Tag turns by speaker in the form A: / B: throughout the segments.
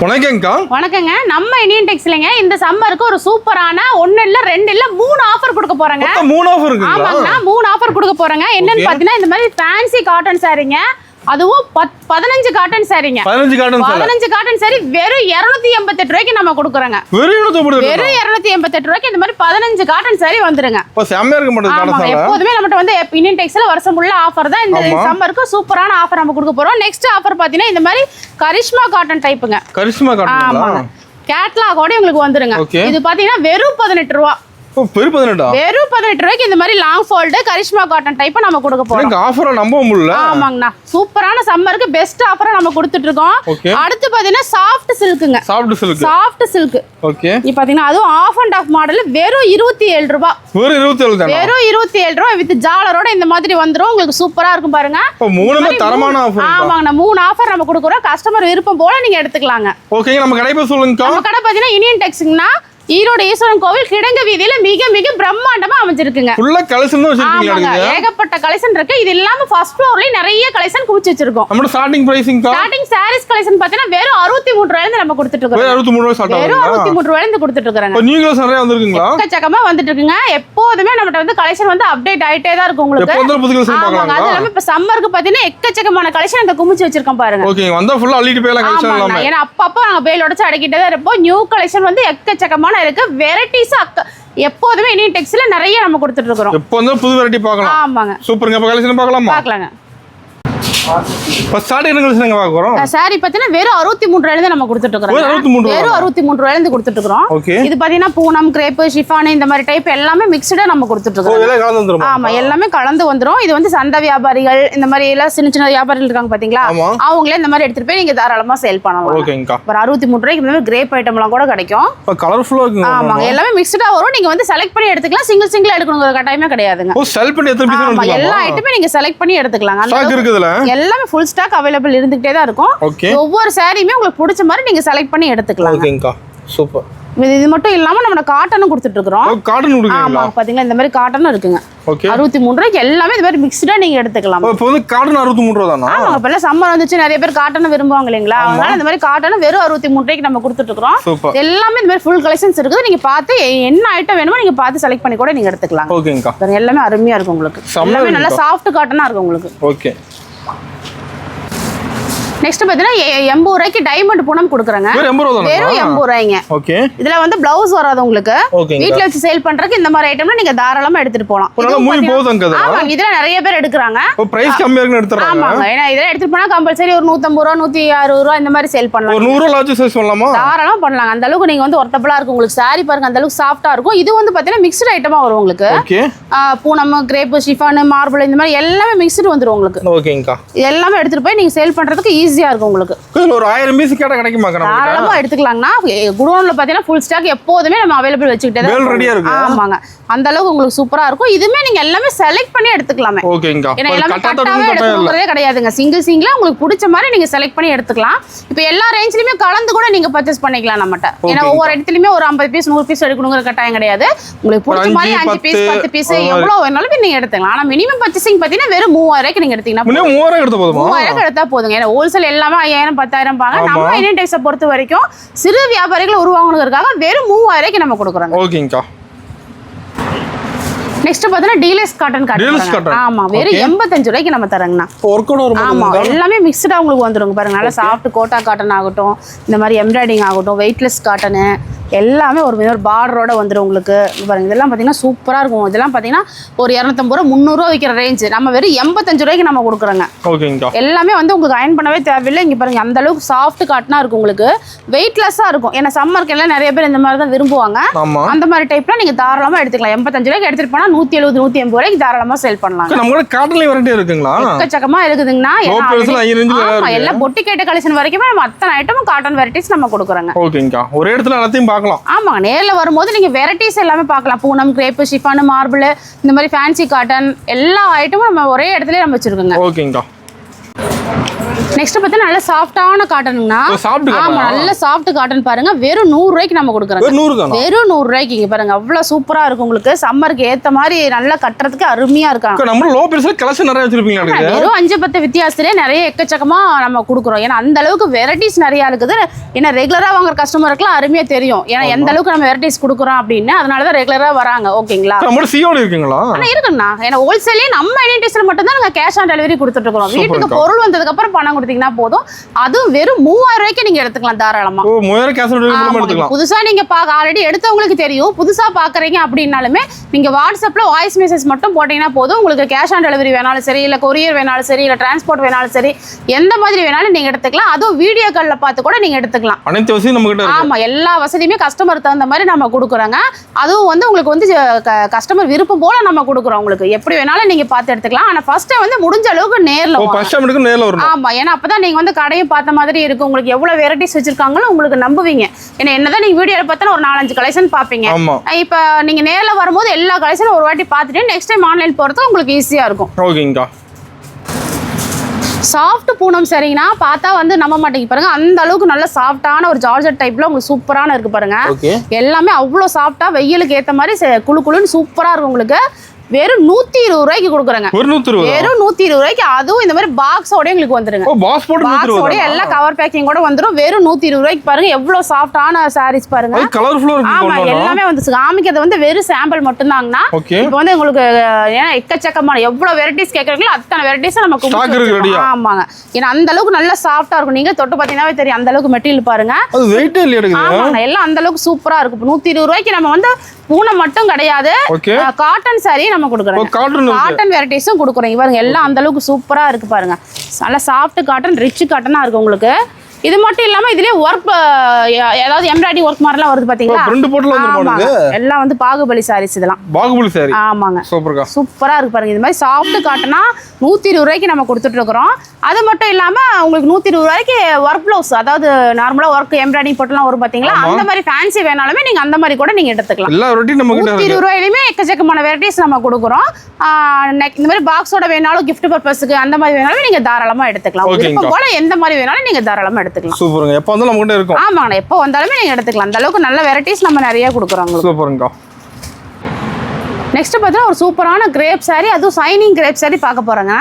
A: வணக்கங்கக்கா.
B: வணக்கங்க. நம்ம இந்தியன் டெக்ஸ்டைல்ங்க இந்த சம்மருக்கு ஒரு சூப்பரான 1 இல்ல 2 இல்ல 3 ஆஃபர் கொடுக்க போறேங்க.
A: மொத்தம் 3 ஆஃபர் இருக்குங்களா?
B: ஆமாங்க, 3 ஆஃபர் கொடுக்க போறேங்க. என்னன்னு பாத்தீங்கன்னா இந்த மாதிரி ஃபேன்சி காட்டன் சாரீங்க. அதுவும் 15 காட்டன் சாரீங்க. 15 காட்டன் சாரி வெறும் 288 ரூபாய்க்கு நம்ம கொடுக்குறோங்க. வெறும் 288 ரூபாய்க்கு இந்த மாதிரி 15 காட்டன் சாரி வந்துருங்க.
A: இப்ப செம்மையா இருக்க மாட்டேங்குது காட்டன் சாரி.
B: எப்போதுமே நம்மட்ட வந்து இந்தியன் டெக்ஸ்டைல் வருஷம் உள்ள ஆஃபர் தான். இந்த சம்மருக்கு சூப்பரான ஆஃபர் நம்ம கொடுக்க போறோம். நெக்ஸ்ட் ஆஃபர் பாத்தீங்கன்னா இந்த மாதிரி கரிஷ்மா காட்டன் டைப்புங்க.
A: கரிஷ்மா காட்டன்.
B: ஆமாங்க. கேட்லாகோட உங்களுக்கு வந்துருங்க. இது பாத்தீங்கன்னா வெறும் 18 ரூபாய்.
A: வெறும்
B: 18 ரூபாய்க்கு இந்த மாதிரி long fold Karishma cotton type நம்ம கொடுக்க போறோம்.
A: இந்த ஆஃபரை நம்ப முடியல.
B: ஆமாங்கண்ணா, சூப்பரான சம்மருக்கு பெஸ்ட் ஆஃபரை நம்ம கொடுத்துட்டு இருக்கோம். அடுத்து பாத்தீங்கன்னா சாஃப்ட் சில்க்குங்க. Soft silk. ஓகே. இப்போ பாத்தீங்கன்னா அதுவும் ஆஃப் அண்ட் ஆஃப் மாடல் வெறும் 27 ரூபாய். வெறும் 27 ரூபாய் வித் ஜாலரோட இந்த மாதிரி வந்துரும். உங்களுக்கு சூப்பரா இருக்கும் பாருங்க.
A: மூணுமே தரமான ஆஃபர்.
B: ஆமாங்கண்ணா, 3 ஆஃபர் நம்ம கொடுக்குறோம். கஸ்டமர் விருப்பம் போல நீங்க எடுத்துக்கலாங்க.
A: ஓகேங்க. நம்ம கடை பேர் சொல்லுங்க.
B: நம்ம கடை பாத்தீங்கன்னா இந்தியன் டெக்ஸ்டைல்னா ஈரோடு ஈஸ்வரன் கோவில் கிடங்கு வீதியில மிக மிக பிரம்மாண்டமா அமைஞ்சிருக்குங்க.
A: ஃபுல்லா கலெக்ஷன் தான் வச்சிருக்கீங்க.
B: ஏகப்பட்ட கலெக்ஷன் இருக்கு. இது இல்லாம ஃபர்ஸ்ட் ஃப்ளோர்லயே நிறைய கலெக்ஷன் குவிச்சு வச்சிருக்கோம்.
A: நம்ம ஸ்டார்டிங் பிரைசிங்
B: சாரீஸ் கலெக்ஷன் பார்த்தீங்கன்னா வெறும் 63 ரூபாயில இருந்து நம்ம கொடுத்துட்டு இருக்கோம்.
A: வெறும் 63 ரூபாய் ஸ்டார்ட் ஆகுது.
B: வெறும் 63 ரூபாயில இருந்து கொடுத்துட்டு இருக்காங்க.
A: இப்போ நியூ கலெக்ஷன் நிறைய வந்திருக்குங்களா?
B: எக்கச்சக்கமா வந்துட்டு இருக்குங்க. எப்போதுமே நம்மட்ட வந்து கலெக்ஷன் வந்து அப்டேட் ஆயிட்டே தான் இருக்கும் உங்களுக்கு.
A: எப்போதும் புது கலெக்ஷன் பார்க்கலாம்.
B: அது இல்லாம இப்ப சம்மருக்கு பாத்தீங்கன்னா எக்கச்சக்கமான கலெக்ஷன் இந்த குமிச்சு வச்சிருக்கோம் பாருங்க.
A: ஓகே. வந்தா ஃபுல்லா அள்ளிட்டு போயலாம் கலெக்ஷன் எல்லாமே.
B: ஏன்னா அப்பப்போ நாங்க பேல் உடைச்சு அடக்கிட்டே தான் இருப்போம். நியூ கலெக்ஷன் வந்து எக்கச்சக்கமான இருக்கு. வெரைட்டிஸ் எப்போதுமே இந்தியன் டெக்ஸ்டைல்ல நிறைய நம்ம கொடுத்துட்டு இருக்கோம்.
A: எப்போதும் புது வெரைட்டி பார்க்கலாம்.
B: ஆமாங்க.
A: சூப்பர்ங்க. அப்ப கலெக்ஷன் பார்க்கலாங்க. இப்போ ஸ்டார்டிங் கலெக்ஷன் பார்க்க போறோம்.
B: சாரி பாத்தீங்கன்னா வெறும் 63 ரூபாயில இருந்து நம்ம கொடுத்துட்டு இருக்கோம். வெறும் 63 ரூபாயில இருந்து கொடுத்துட்டு இருக்கோம். இது பாத்தீங்கன்னா பூனம், கிரேப், ஷிஃபான் இந்த மாதிரி டைப் எல்லாமே மிக்ஸ்டா நம்ம கொடுத்துட்டு இருக்கோம். ஆமா, எல்லாமே கலந்து வந்துரும். இது வந்து சந்தை வியாபாரிகள் இந்த மாதிரி எல்லாம் சின்ன சின்ன வியாபாரிகள் இருக்காங்க பாத்தீங்களா, அவங்களே இந்த மாதிரி எடுத்துட்டு போய் நீங்க தாராளமா சேல் பண்ணலாம். ஓகேங்கா. ஒரு 63 ரூபாய்க்கு இந்த மாதிரி கிரேப் ஐட்டம் எல்லாம் கூட கிடைக்கும்.
A: கலர்ஃபுல்லா இருக்கு.
B: ஆமாங்க, எல்லாமே மிக்ஸ்டா வரும். நீங்க வந்து செலக்ட் பண்ணி எடுத்துக்கலாம். சிங்கிள் எடுக்கணுங்கிற கட்டாயமே கிடையாதுங்க.
A: செலக்ட் பண்ணி எத்தனை பீஸ் எடுத்துக்கலாம்.
B: எல்லா ஐட்டமே நீங்க செலக்ட் பண்ணி எடுத்துக்கலாம்.
A: ஸ்டாக் இருக்குதுல
B: எல்லாமே ஃபுல் ஸ்டாக் அவைலபிள் இருந்துட்டே தான் இருக்கும். ஒவ்வொரு சாரியுமே உங்களுக்கு பிடிச்ச மாதிரி நீங்க செலக்ட் பண்ணி எடுத்துக்கலாம்.
A: ஓகேங்கா. சூப்பர்.
B: இது மட்டும் இல்லாம நம்ம காட்டனும் கொடுத்துட்டு இருக்கோம்.
A: காட்டன் கொடுக்குறீங்களா?
B: ஆமா, பாத்தீங்களா இந்த மாதிரி காட்டனும் இருக்குங்க. 63 ரூபாய்க்கு எல்லாமே இந்த மாதிரி மிக்ஸ்டா நீங்க எடுத்துக்கலாம்.
A: இப்போ வந்து காட்டன் 63 ரூபாய் தானா?
B: ஆமா, இப்ப சம்மர் வந்துச்சு, நிறைய பேர் காட்டன் விரும்புவாங்க இல்லீங்களா, அதனால இந்த மாதிரி காட்டன் வெறும் 63 ரூபாய்க்கு நம்ம கொடுத்துட்டு இருக்கோம். எல்லாமே இந்த மாதிரி ஃபுல் கலெக்ஷன்ஸ் இருக்குது. நீங்க பார்த்து என்ன ஐட்டம் வேணுமோ நீங்க பார்த்து செலக்ட் பண்ணி கூட நீங்க எடுத்துக்கலாம்.
A: ஓகேங்கா.
B: எல்லாமே அருமையா இருக்கும் உங்களுக்கு. எல்லாமே நல்லா சாஃப்ட் காட்டனா இருக்கும் உங்களுக்கு.
A: ஓகே.
B: நெக்ஸ்ட் பாத்தீங்கன்னா 80 ரூபாய்க்கு டைமண்ட் பூனம் கொடுக்குறாங்க. வெறும் 80 ரூபாய்ங்க.
A: ஓகே.
B: இதுல வந்து பிளவுஸ் வராது உங்களுக்கு. வீட்ல வச்சு சேல் பண்றதுக்கு இந்த மாதிரி ஐட்டம்ல நீங்க தாராளமா எடுத்துட்டு போலாம். ஆமா, இதுல நிறைய பேர் எடுக்கறாங்க.
A: பிரைஸ் கம்மியா இருக்குன்னு எடுத்துறாங்க.
B: ஆமாங்க, ஏன்னா இதெல்லாம் எடுத்துட்டு போனா கம்பல்சரி ஒரு 150 ரூபாய் 160 ரூபாய் இந்த மாதிரி சேல் பண்ணலாம்.
A: ஒரு 100 ரூபாய் லாஜ் சேல் பண்ணலாமா? தாராளமா
B: பண்ணலாம். அந்த அளவுக்கு நீங்க வந்து ஒர்த்தபிளா இருக்கும் உங்களுக்கு. சாரி பாருங்க அந்த அளவுக்கு சாஃப்ட்டா இருக்கும். இது வந்து பாத்தீங்கன்னா மிக்ஸ்டு ஐட்டமா வரும் உங்களுக்கு.
A: Okay.
B: Poonam, crepe, chiffon, marble இந்த மாதிரி எல்லாமே மிக்ஸ்டு வந்துரும் உங்களுக்கு.
A: ஓகேங்கா.
B: எல்லாமே எடுத்துட்டு போய் நீங்க சேல் பண்றதுக்கு ஈஸியா இருக்கும் உங்களுக்கு.
A: ஒரு 1000 பீஸ் கேட்டா கிடைக்குமா?
B: தாராளமா எடுத்துக்கலாம்னா. குடோன்ல பாத்தீங்கன்னா ஃபுல் ஸ்டாக் எப்போதுமே நம்ம அவைலபிள் வச்சுக்கிட்டே தான்
A: ரெடியா இருக்கு.
B: ஆமாங்க, அந்த அளவுக்கு உங்களுக்கு சூப்பரா இருக்கும். இதுமே நீங்க எல்லாமே செலக்ட் பண்ணி எடுத்துக்கலாமே.
A: ஓகேங்கா.
B: ஏன்னா எல்லாமே கட்டாவே எடுக்கணும்ங்கறதே கிடையாதுங்க. சிங்கிளா உங்களுக்கு பிடிச்ச மாதிரி நீங்க செலக்ட் பண்ணி எடுத்துக்கலாம். இப்போ எல்லா ரேஞ்ச்லயுமே கலந்து கூட நீங்க பர்ச்சேஸ் பண்ணிக்கலாம் நம்மட்ட. ஏன்னா ஒவ்வொரு இடத்துலயுமே ஒரு 50 பீஸ் 100 பீஸ் எடுக்கணுங்கிற கட்டாயம் கிடையாது. உங்களுக்கு பிடிச்ச மாதிரி 5 பீஸ் 10 பீஸ் எவ்வளவு வேணாலும் நீங்க எடுத்துக்கலாம். ஆனா மினிமம் பர்ச்சேசிங் பாத்தீங்கன்னா வெறும் 3000 ரூபாய்க்கு நீங்க எடுத்தீங்கன்னா
A: 3000 எடுத்தா போதுமா? 3000
B: எடுத்தா போதுங்க. ஏன்னா ஹோல்சேல் எல்லாமே 5000 10,000 பாங்க. நம்ம இந்தியன் டெக்ஸ்டைல்ஸ் பொறுத்த வரைக்கும் சிறு வியாபாரிகள் உருவாக்கணுங்கிறதுக்காக வெறும் 3000 ரூபாய்க்கு நம்ம கொடுக்குறோம்.
A: ஓகேங்கா.
B: நெக்ஸ்ட் பாத்தீங்கன்னா டீலக்ஸ் காட்டன். ஆமா, வெறும் 85 ரூபாய்க்கு நம்ம தரங்கண்ணா. ஆமா, எல்லாமே மிக்ஸ்டா உங்களுக்கு வந்துருங்க பாருங்க. நல்லா சாஃப்ட் கோட்டா காட்டன் ஆகட்டும், இந்த மாதிரி எம்ப்ராய்டிங் ஆகட்டும், வெயிட்லெஸ் காட்டனு எல்லாமே ஒரு பார்டரோட வந்துடும் உங்களுக்கு. பாருங்க, இதெல்லாம் பார்த்தீங்கன்னா சூப்பராக இருக்கும். இதெல்லாம் பார்த்தீங்கன்னா ஒரு 250 ரூபா 300 ரூபா விற்கிற ரேஞ்ச் நம்ம வெறும் 85 ரூபாய்க்கு நம்ம கொடுக்குறோங்க. எல்லாமே வந்து உங்களுக்கு அயன் பண்ணவே தேவையில்லை. இங்கே பாருங்க, அந்த அளவுக்கு சாஃப்ட் காட்டனா இருக்கும் உங்களுக்கு. வெயிட்லெஸ்ஸாக இருக்கும். ஏன்னா சம்மருக்கு எல்லாம் நிறைய பேர் இந்த மாதிரி தான் விரும்புவாங்க. அந்த மாதிரி டைப்ல நீங்க தாராளமாக எடுத்துக்கலாம். 85 ரூபாய்க்கு எடுத்துட்டு போனா 170 180 ரூபாய்க்கு தாராளமாக சேல் பண்ணலாம்.
A: நம்ம காட்டன்ல வெரைட்டி இருக்குங்களா?
B: எக்கச்சக்கமா இருக்குதுங்கண்ணா. எல்லாம் பொட்டி கேட்ட கலெக்ஷன் வரைக்குமே நம்ம அத்தனை ஐட்டமும் காட்டன் வெரைட்டிஸ் நம்ம கொடுக்குறோங்க.
A: ஓகேங்கா. ஒரே இடத்துல எல்லாத்தையும் பார்க்கலாம்.
B: ஆமாங்க, நேர்ல வரும்போது நீங்க வெரைட்டிஸ் எல்லாமே பார்க்கலாம். பூனம், கிரேப், ஷிஃபான், மார்பிள் இந்த மாதிரி ஃபேன்சி காட்டன் எல்லா ஐட்டமும் நம்ம ஒரே இடத்துல நம்ம வச்சிருக்கோங்க.
A: ஓகேங்கா.
B: நெக்ஸ்ட் பார்த்தா நல்ல சாஃப்டான காட்டனுங்கண்ணா. ஆமா நல்ல சாஃப்ட் காட்டன் பாருங்க. வெறும் 100 ரூபாய்க்கு நம்ம கொடுக்குறோம். வெறும் 100 ரூபாய்க்கு இங்க பாருங்க. அவ்வளவு சூப்பரா இருக்கும் உங்களுக்கு. சம்மருக்கு ஏத்த மாதிரி நல்லா கட்டுறதுக்கு அருமையா இருக்காங்க.
A: நம்ம லோ பிரைஸ்ல கலெக்ஷன் நிறைய வச்சிருப்பீங்க.
B: வெறும் 5-10 வித்தியாசத்திலே நிறைய எக்கச்சக்கமா நம்ம கொடுக்குறோம். ஏன்னா அந்த அளவுக்கு வெரைட்டிஸ் நிறைய இருக்குது. ஏன்னா ரெகுலரா வாங்குற கஸ்டமருக்குலாம் அருமையா தெரியும். ஏன்னா எந்த அளவுக்கு நம்ம வெரைட்டிஸ் கொடுக்குறோம் அப்படின்னு. அதனாலதான் ரெகுலரா வராங்க. ஓகேங்களா?
A: நம்ம சிஓடி இருக்குங்களா?
B: இருக்குண்ணா. ஏன்னா ஹோல்சேலே நம்ம ஐடென்டிட்டிஸ்ல மட்டும் தான் நாங்க கேஷ் ஆன் டெலிவரி கொடுத்துட்டு இருக்கோம். வீட்டுக்கு பொருள் வந்ததுக்கு அப்புறம் பணம் கொடுத்தீங்கன்னா போதும். அதுவும் வெறும் 3000 ரூபாய்க்கு நீங்க எடுத்துக்கலாம் தாராளமா.
A: 3000 கேஷ் ஆன் டெலிவரி எடுத்துக்கலாம்.
B: புதுசா நீங்க ஆல்ரெடி எடுத்தவங்களுக்கு தெரியும். புதுசா பாக்குறீங்க அப்படின்னாலுமே நீங்க வாட்ஸ்அப்ல வாய்ஸ் மெசேஜ் மட்டும் போட்டீங்கன்னா போதும். உங்களுக்கு கேஷ் ஆன் டெலிவரி வேணாலும் சரி, இல்ல கொரியர் வேணாலும் சரி, இல்ல டிரான்ஸ்போர்ட் வேணாலும் சரி, எந்த மாதிரி வேணாலும் நீங்க எடுத்துக்கலாம். அதுவும் வீடியோ கால்ல பார்த்து கூட நீங்க எடுத்துக்கலாம்.
A: அனைத்து வசதியும் நம்ம கிட்ட இருக்கு.
B: ஆமா எல்லா வசதியுமே கஸ்டமர் தகுந்த மாதிரி நம்ம கொடுக்குறோங்க. அதுவும் வந்து உங்களுக்கு வந்து கஸ்டமர் விருப்பம் போல நம்ம கொடுக்குறோம். உங்களுக்கு எப்படி வேணாலும் நீங்க பார்த்து எடுத்துக்கலாம். ஆனா ஃபர்ஸ்ட் வந்து முடிஞ்ச அளவுக்கு நேர்ல
A: வரணும்.
B: ஆமா ஏன்னா அப்பதான் நீங்க வந்து கடையும் பார்த்த மாதிரி இருக்கு. உங்களுக்கு எவ்வளவு வெரைட்டிஸ் வச்சிருக்காங்களோ உங்களுக்கு நம்புவீங்க. ஏன்னா என்னதான் நீங்க வீடியோல பார்த்தா ஒரு 4-5 கலெக்ஷன் பாப்பீங்க. இப்ப நீங்க நேர்ல வரும்போது எல்லா கலெக்ஷனும் ஒரு வாட்டி பார்த்துட்டு நெக்ஸ்ட் டைம் ஆன்லைன் போறது உங்களுக்கு ஈஸியா இருக்கும்.
A: ஓகேங்கா.
B: சாஃப்ட் பூனம் சரிங்கண்ணா. பார்த்தா வந்து நம்ப மாட்டேங்க பாருங்க. அந்த அளவுக்கு நல்ல சாஃப்டான ஒரு ஜார்ஜெட் டைப்ல உங்களுக்கு சூப்பரான இருக்கு பாருங்க. எல்லாமே அவ்வளோ சாஃப்டா வெயிலுக்கு ஏத்த மாதிரி குளு குளுன்னு சூப்பரா இருக்கும் உங்களுக்கு. வெறும் 120 ரூபாய்க்கு கொடுக்குறாங்க. வெறும் 120 ரூபாய்க்கு. அதுவும் இந்த மாதிரி பாக்ஸோட எங்களுக்கு வந்துருங்க. பாக்ஸோட எல்லா கவர் பேக்கிங் கூட வந்துரும். வெறும் 120 ரூபாய்க்கு பாருங்க. எவ்வளவு சாஃப்டான சாரீஸ் பாருங்க. ஆமா எல்லாமே வந்து காமிக்கிறது வந்து வெறும் சாம்பிள் மட்டும் தாங்கண்ணா. இப்போ வந்து உங்களுக்கு ஏன்னா எக்கச்சக்கமான எவ்வளவு வெரைட்டிஸ் கேட்கறீங்களோ அத்தனை வெரைட்டிஸ் நமக்கு. ஆமாங்க ஏன்னா அந்த அளவுக்கு நல்லா சாஃப்டா இருக்கும். நீங்க தொட்டு பாத்தீங்கன்னாவே தெரியும் அந்த அளவுக்கு மெட்டீரியல் பாருங்க. ஆமாங்க எல்லாம் அந்த அளவுக்கு சூப்பரா இருக்கும். 120 ரூபாய்க்கு நம்ம வந்து பூனை மட்டும் கிடையாது, காட்டன் சாரி நம்ம கொடுக்குறோம். காட்டன் வெரைட்டிஸும் கொடுக்குறோம். இவங்க எல்லாம் அந்த அளவுக்கு சூப்பரா இருக்கு பாருங்க. நல்லா சாஃப்ட் காட்டன், ரிச் காட்டனா இருக்கு உங்களுக்கு. இது மட்டும் இல்லாம இதுலயே ஒர்க் ஏதாவது எம்ப்ராய்டரி ஒர்க் மாதிரிலாம் வருது பாத்தீங்களா? எல்லாம் வந்து பாகுபலி சாரீஸ். இதெல்லாம் பாகுபலி சாரி. ஆமாங்க சூப்பரா இருக்கு பாருங்க. இது மாதிரி சாஃப்ட் காட்டனா 120 ரூபாய்க்கு நம்ம கொடுத்துட்டு இருக்கிறோம். அது மட்டும் இல்லாம உங்களுக்கு 120 ரூபாய்க்கு ஒர்க் பிளவுஸ், அதாவது நார்மலா ஒர்க் எம்ப்ராய்டரி போட்டுலாம் வரும் பாத்தீங்களா? அந்த மாதிரி ஃபேன்சி வேணாலுமே நீங்க அந்த மாதிரி கூட நீங்க எடுத்துக்கலாம். 120 ரூபாயிலுமே எக்கச்சக்கமான வெரைட்டிஸ் நம்ம கொடுக்குறோம். இந்த மாதிரி பாக்ஸோட வேணாலும் கிஃப்ட் பர்பஸ்க்கு அந்த மாதிரி வேணாலும் நீங்க தாராளமா எடுத்துக்கலாம். விருப்பம் போல எந்த மாதிரி வேணாலும் நீங்க தாராளமா எடுத்துக்கலாம்.
A: சூப்பருங்க. எப்ப வந்தாலும் நம்ம கிட்ட இருக்கும்.
B: ஆமாங்க எப்ப வந்தாலுமே நீங்க எடுத்துக்கலாம். அந்த அளவுக்கு நல்ல வெரைட்டிஸ் நம்ம நிறைய கொடுக்குறோம்.
A: சூப்பருங்க.
B: நெக்ஸ்ட் பார்த்தா ஒரு சூப்பரான கிரேப் சாரி, அதுவும் சைனிங் கிரேப் சாரி பார்க்க போறோங்க.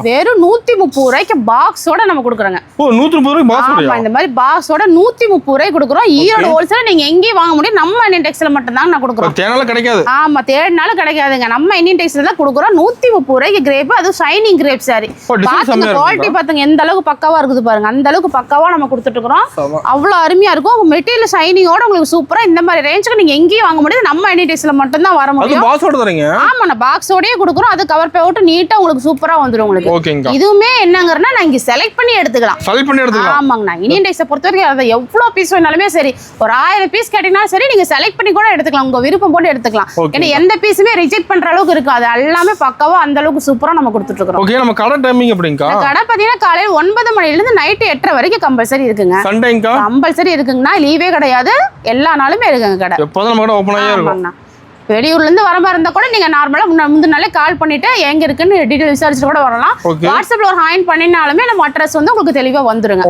B: வெறும் 130 ரூபாய்க்கு பாக்ஸோட நம்ம கொடுக்குறோங்க.
A: 130 ரூபாய்க்கு பாக்ஸ்.
B: ஆமா இந்த மாதிரி பாக்ஸோட 130 ரூபாய்க்கு கொடுக்குறோம். ஈரோடு ஹோல்சேல் நீங்க எங்கேயும் வாங்க முடியும். நம்ம இந்தியன் டெக்ஸ்டைல் மட்டும் தான் நான் கொடுக்குறோம்.
A: தேனால கிடைக்காது.
B: ஆமா தேடினாலும் கிடைக்காதுங்க. நம்ம இந்தியன் டெக்ஸ்டைல் தான் கொடுக்குறோம். 130 ரூபாய்க்கு கிரேப், அதுவும் சைனிங் கிரேப் சாரி. பாத்துங்க குவாலிட்டி பாத்துங்க எந்த அளவுக்கு பக்காவா இருக்குது பாருங்க. அந்த அளவுக்கு பக்காவா நம்ம கொடுத்துட்டு இருக்கிறோம். அவ்வளவு அருமையா இருக்கும். மெட்டீரியல் சைனிங்கோட உங்களுக்கு சூப்பரா. இந்த மாதிரி ரேஞ்சுக்கு நீங்க எங்கேயும் வாங்க முடியாது. நம்ம இந்தியன் டெக்ஸ்டைல் மட்டும் தான் வர முடியும்.
A: பாக்ஸோட தரீங்க?
B: ஆமா நான் பாக்ஸோடயே கொடுக்குறோம். அது கவர் போட்டு நீட்டா உங்களுக்கு சூப்பரா வந்துரும் உங்களுக்கு.
A: ஓகேங்க.
B: இதுவுமே என்னங்கறனா நான் இங்க செலக்ட் பண்ணி எடுத்துக்கலாம்.
A: செலக்ட் பண்ணி எடுத்துக்கலாம்.
B: ஆமாங்க. இந்தியன் டெக்ஸ்டைல் பொறுத்தவரைக்கும் அது எவ்வளவு பீஸ் வேணாலுமே சரி, ஒரு 1000 பீஸ் கேட்டினா சரி நீங்க செலக்ட் பண்ணி கூட எடுத்துக்கலாம். உங்க விருப்பம் போட்டு எடுத்துக்கலாம். ஏன்னா எந்த பீஸுமே ரிஜெக்ட் பண்ற அளவுக்கு இருக்கு. அது எல்லாமே பக்காவா அந்த அளவுக்கு சூப்பரா நம்ம கொடுத்துட்டு இருக்கோம்.
A: ஓகே. நம்ம கடை டைமிங் எப்படிங்கா?
B: கடை பாத்தீங்கன்னா காலையில 9 மணில இருந்து நைட் 8:30 வரைக்கும் கம்பல்சரி இருக்குங்க.
A: சண்டேங்கா
B: கம்பல்சரி இருக்குங்கண்ணா. லீவே கிடையாது. எல்லா நாளுமே இருக்குங்க கடை.
A: எப்போதும் நம்ம கடை ஓபன் ஆயே இருக்கும்.
B: வெளியூர்ல இருந்து வர மாதிரி இருந்தா கூட நீங்க நார்மலா முந்தின நாளே கால் பண்ணிட்டு எங்க இருக்குன்னு டீடைல் விசாரிச்சுட்டு கூட வரலாம். வாட்ஸ்அப்ல ஒரு ஹாயின் பண்ணினாலுமே நம்ம அட்ரஸ் வந்து உங்களுக்கு தெளிவா வந்துருங்க.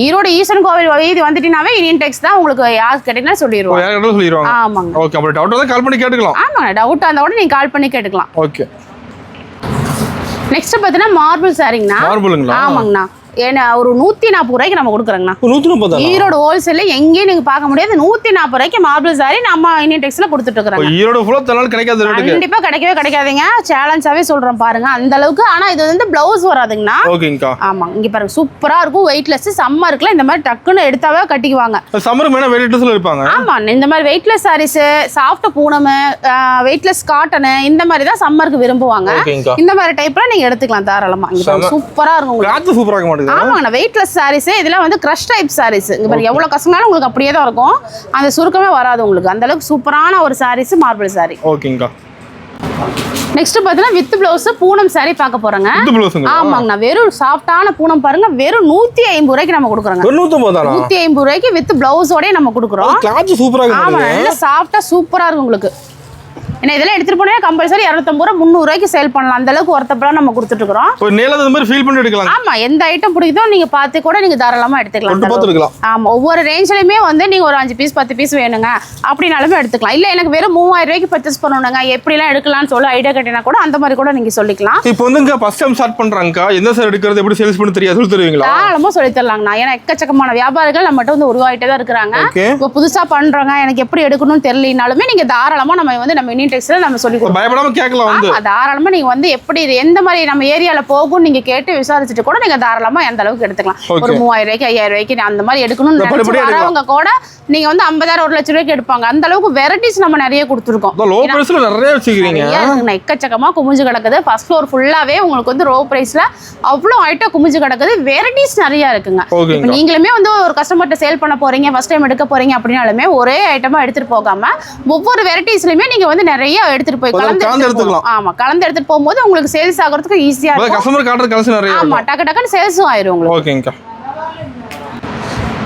B: ஈரோடு ஈசன் கோவில் வீதி வந்துட்டீங்கன்னாவே இந்தியன் டெக்ஸ் தான். உங்களுக்கு யார் கேட்டீங்கன்னா சொல்லிடுவோம். ஆமாங்க.
A: ஓகே. அப்ப டவுட் இருந்தா கால் பண்ணி கேட்டுக்கலாம்.
B: ஆமாங்க. டவுட் இருந்தா கூட நீங்க கால் பண்ணி கேட்டுக்கலாம்.
A: ஓகே.
B: நெக்ஸ்ட் பாத்தீங்கன்னா மார்பிள் சாரிங்கண்ணா.
A: மார்பிளுங்களா?
B: ஆமாங்கண்ணா. ஏன்னா ஒரு 140 ரூபாய்க்கு நம்ம கொடுக்குறோங்கண்ணா.
A: 140.
B: ஈரோடு ஹோல்சேல்ல எங்கேயும் நீங்க பார்க்க முடியாது. 140 ரூபாய்க்கு மார்பிள் சாரி நம்ம இந்தியன் டெக்ஸ்டைல்ல கொடுத்துட்டு இருக்கோம்.
A: ஈரோடு ஃபுல்லா தலால் கிடைக்காது.
B: கண்டிப்பா கிடைக்கவே கிடைக்காதுங்க. சேலஞ்சாவே சொல்றேன் பாருங்க. அந்த அளவுக்கு. ஆனா இது வந்து பிளவுஸ் வராதுங்கண்ணா.
A: ஓகேங்கா.
B: ஆமா இங்க பாருங்க சூப்பரா இருக்கும். வெயிட்லெஸ். சம்மருக்குல இந்த மாதிரி டக்குன்னு எடுத்தாவே கட்டிக்குவாங்க.
A: சம்மர் மேல வெயிட்லெஸ்ல இருப்பாங்க.
B: ஆமா இந்த மாதிரி weightless sarees, soft Poonam, weightless cotton இந்த மாதிரி தான் சம்மருக்கு விரும்புவாங்க. இந்த மாதிரி டைப்ல நீங்க எடுத்துக்கலாம் தாராளமா. இங்க பாருங்க சூப்பரா இருக்கும்.
A: கிளாத் சூப்பரா இருக்க மாட்டேங்குது.
B: ஆமாங்க. வெயிட்லெஸ் சாரீஸ். இதெல்லாம் வந்து கிரஷ் டைப் சாரீஸ். இங்க பாருங்க எவ்வளவு கசங்கனாலும் உங்களுக்கு அப்படியே தான் இருக்கும். அந்த சுருக்கமே வராது உங்களுக்கு. அந்த அளவுக்கு சூப்பரான ஒரு சாரீஸ் மார்பிள் சாரி.
A: ஓகேங்கா.
B: நெக்ஸ்ட் பாத்தீங்கன்னா வித் பிளவுஸ் பூனம் சாரி பார்க்க போறோங்க. ஆமாங்கண்ணா. வெறும் சாஃப்டான பூனம் பாருங்க. வெறும் 150 ரூபாய்க்கு நம்ம கொடுக்குறோங்க. 150 ரூபாய்க்கு வித் பிளவுஸோட நம்ம கொடுக்குறோம்.
A: கிளாத் சூப்பரா இருக்கு.
B: ஆமா நல்ல சாஃப்டா சூப்பரா இருக்கு உங்களுக்கு. ஏன்னா இதெல்லாம் எடுத்துட்டு போனா கம்பல்சரி 250 ரூபா 300 ரூபாய்க்கு சேல் பண்ணலாம். அந்த அளவுக்கு ஒர்த்தபுளா நம்ம கொடுத்துட்டு இருக்கோம்.
A: ஒரு நேலா இந்த மாதிரி ஃபீல் பண்ணி எடுக்கலாம்.
B: ஆமா, எந்த ஐட்டம் பிடிக்குதோ நீங்க பார்த்து கூட நீங்க தாராளமா எடுத்துக்கலாம். ஆமா, ஒவ்வொரு ரேஞ்சிலுமே வந்து நீங்க ஒரு 5 பீஸ் 10 பீஸ் வேணுங்க அப்படினாலுமே எடுத்துக்கலாம். இல்ல எனக்கு வெறும் 3000 ரூபாய்க்கு பர்ச்சேஸ் பண்ணணுங்க, எப்படிலாம் எடுக்கலாம்னு சொல்லி ஐடியா கேட்டினா கூட அந்த மாதிரி கூட நீங்க சொல்லிக்கலாம்.
A: இப்போ வந்துங்க ஃபர்ஸ்ட் டைம் ஸ்டார்ட் பண்றாங்க, எந்த சார் எடுக்கிறது எப்படி சேல்ஸ் பண்ண தெரியாது சொல்லி தருவீங்களா?
B: தாராளமா சொல்லி தரலாங்கண்ணா. ஏன்னா எக்கச்சக்கமான வியாபாரிகள் நம்மகிட்ட வந்து உருவாகிட்டே தான் இருக்கிறாங்க. இப்போ புதுசா பண்றவங்க எனக்கு எப்படி எடுக்கணும்னு தெரியலனாலுமே நீங்க தாராளமா நம்ம வந்து நம்ம இந்தியன் டெக்ஸ்டைல்ல நம்ம சொல்லி கொடுப்போம்.
A: பயப்படாம கேட்கலாம் வந்து.
B: தாராளமா நீங்க வந்து எப்படி எந்த மாதிரி நம்ம ஏரியால போகும் நீங்க கேட்டு விசாரிச்சுட்டு கூட நீங்க தாராளமா எந்த அளவுக்கு எடுத்துக்கலாம். ஒரு 3000 ரூபாய்க்கு 5000 ரூபாய்க்கு அந்த மாதிரி எடுக்கணும்னு நினைச்சு வரவங்க கூட நீங்க வந்து 50,000 1 லட்சம் ரூபாய்க்கு எடுப்பாங்க. அந்த அளவுக்கு வெரைட்டிஸ் நம்ம நிறைய கொடுத்துருக்கோம்.
A: லோ பிரைஸ்ல நிறைய வச்சிருக்கீங்க.
B: எக்கச்சக்கமா குமிஞ்சு கிடக்குது. ஃபர்ஸ்ட் ஃப்ளோர் ஃபுல்லாவே உங்களுக்கு வந்து ரோ பிரைஸ்ல அவ்வளவு ஐட்டம் குமிஞ்சு கிடக்குது. வெரைட்டிஸ் நிறைய இருக்குங்க. இப்போ நீங்களுமே வந்து ஒரு கஸ்டமர்ட்ட சேல் பண்ண போறீங்க, ஃபர்ஸ்ட் டைம் எடுக்க போறீங்க அப்படினாலுமே ஒரே ஐட்டமா எடுத்துட்டு போகாம ஒவ்வொரு வெரைட்டிஸ்லயுமே நீங்க வந்து நிறைய எடுத்துட்டு போய் கலந்து எடுத்துக்கலாம். ஆமா, கலந்து எடுத்துட்டு போகும்போது உங்களுக்கு சேல்ஸ் ஆகிறதுக்கு ஈஸியா இருக்கும்.
A: கஸ்டமர் கார்டர் கலெக்ஷன் நிறைய.
B: ஆமா, டக்கு டக்குன்னு சேல்ஸும் ஆயிரும் உங்களுக்கு.
A: ஓகேங்கா.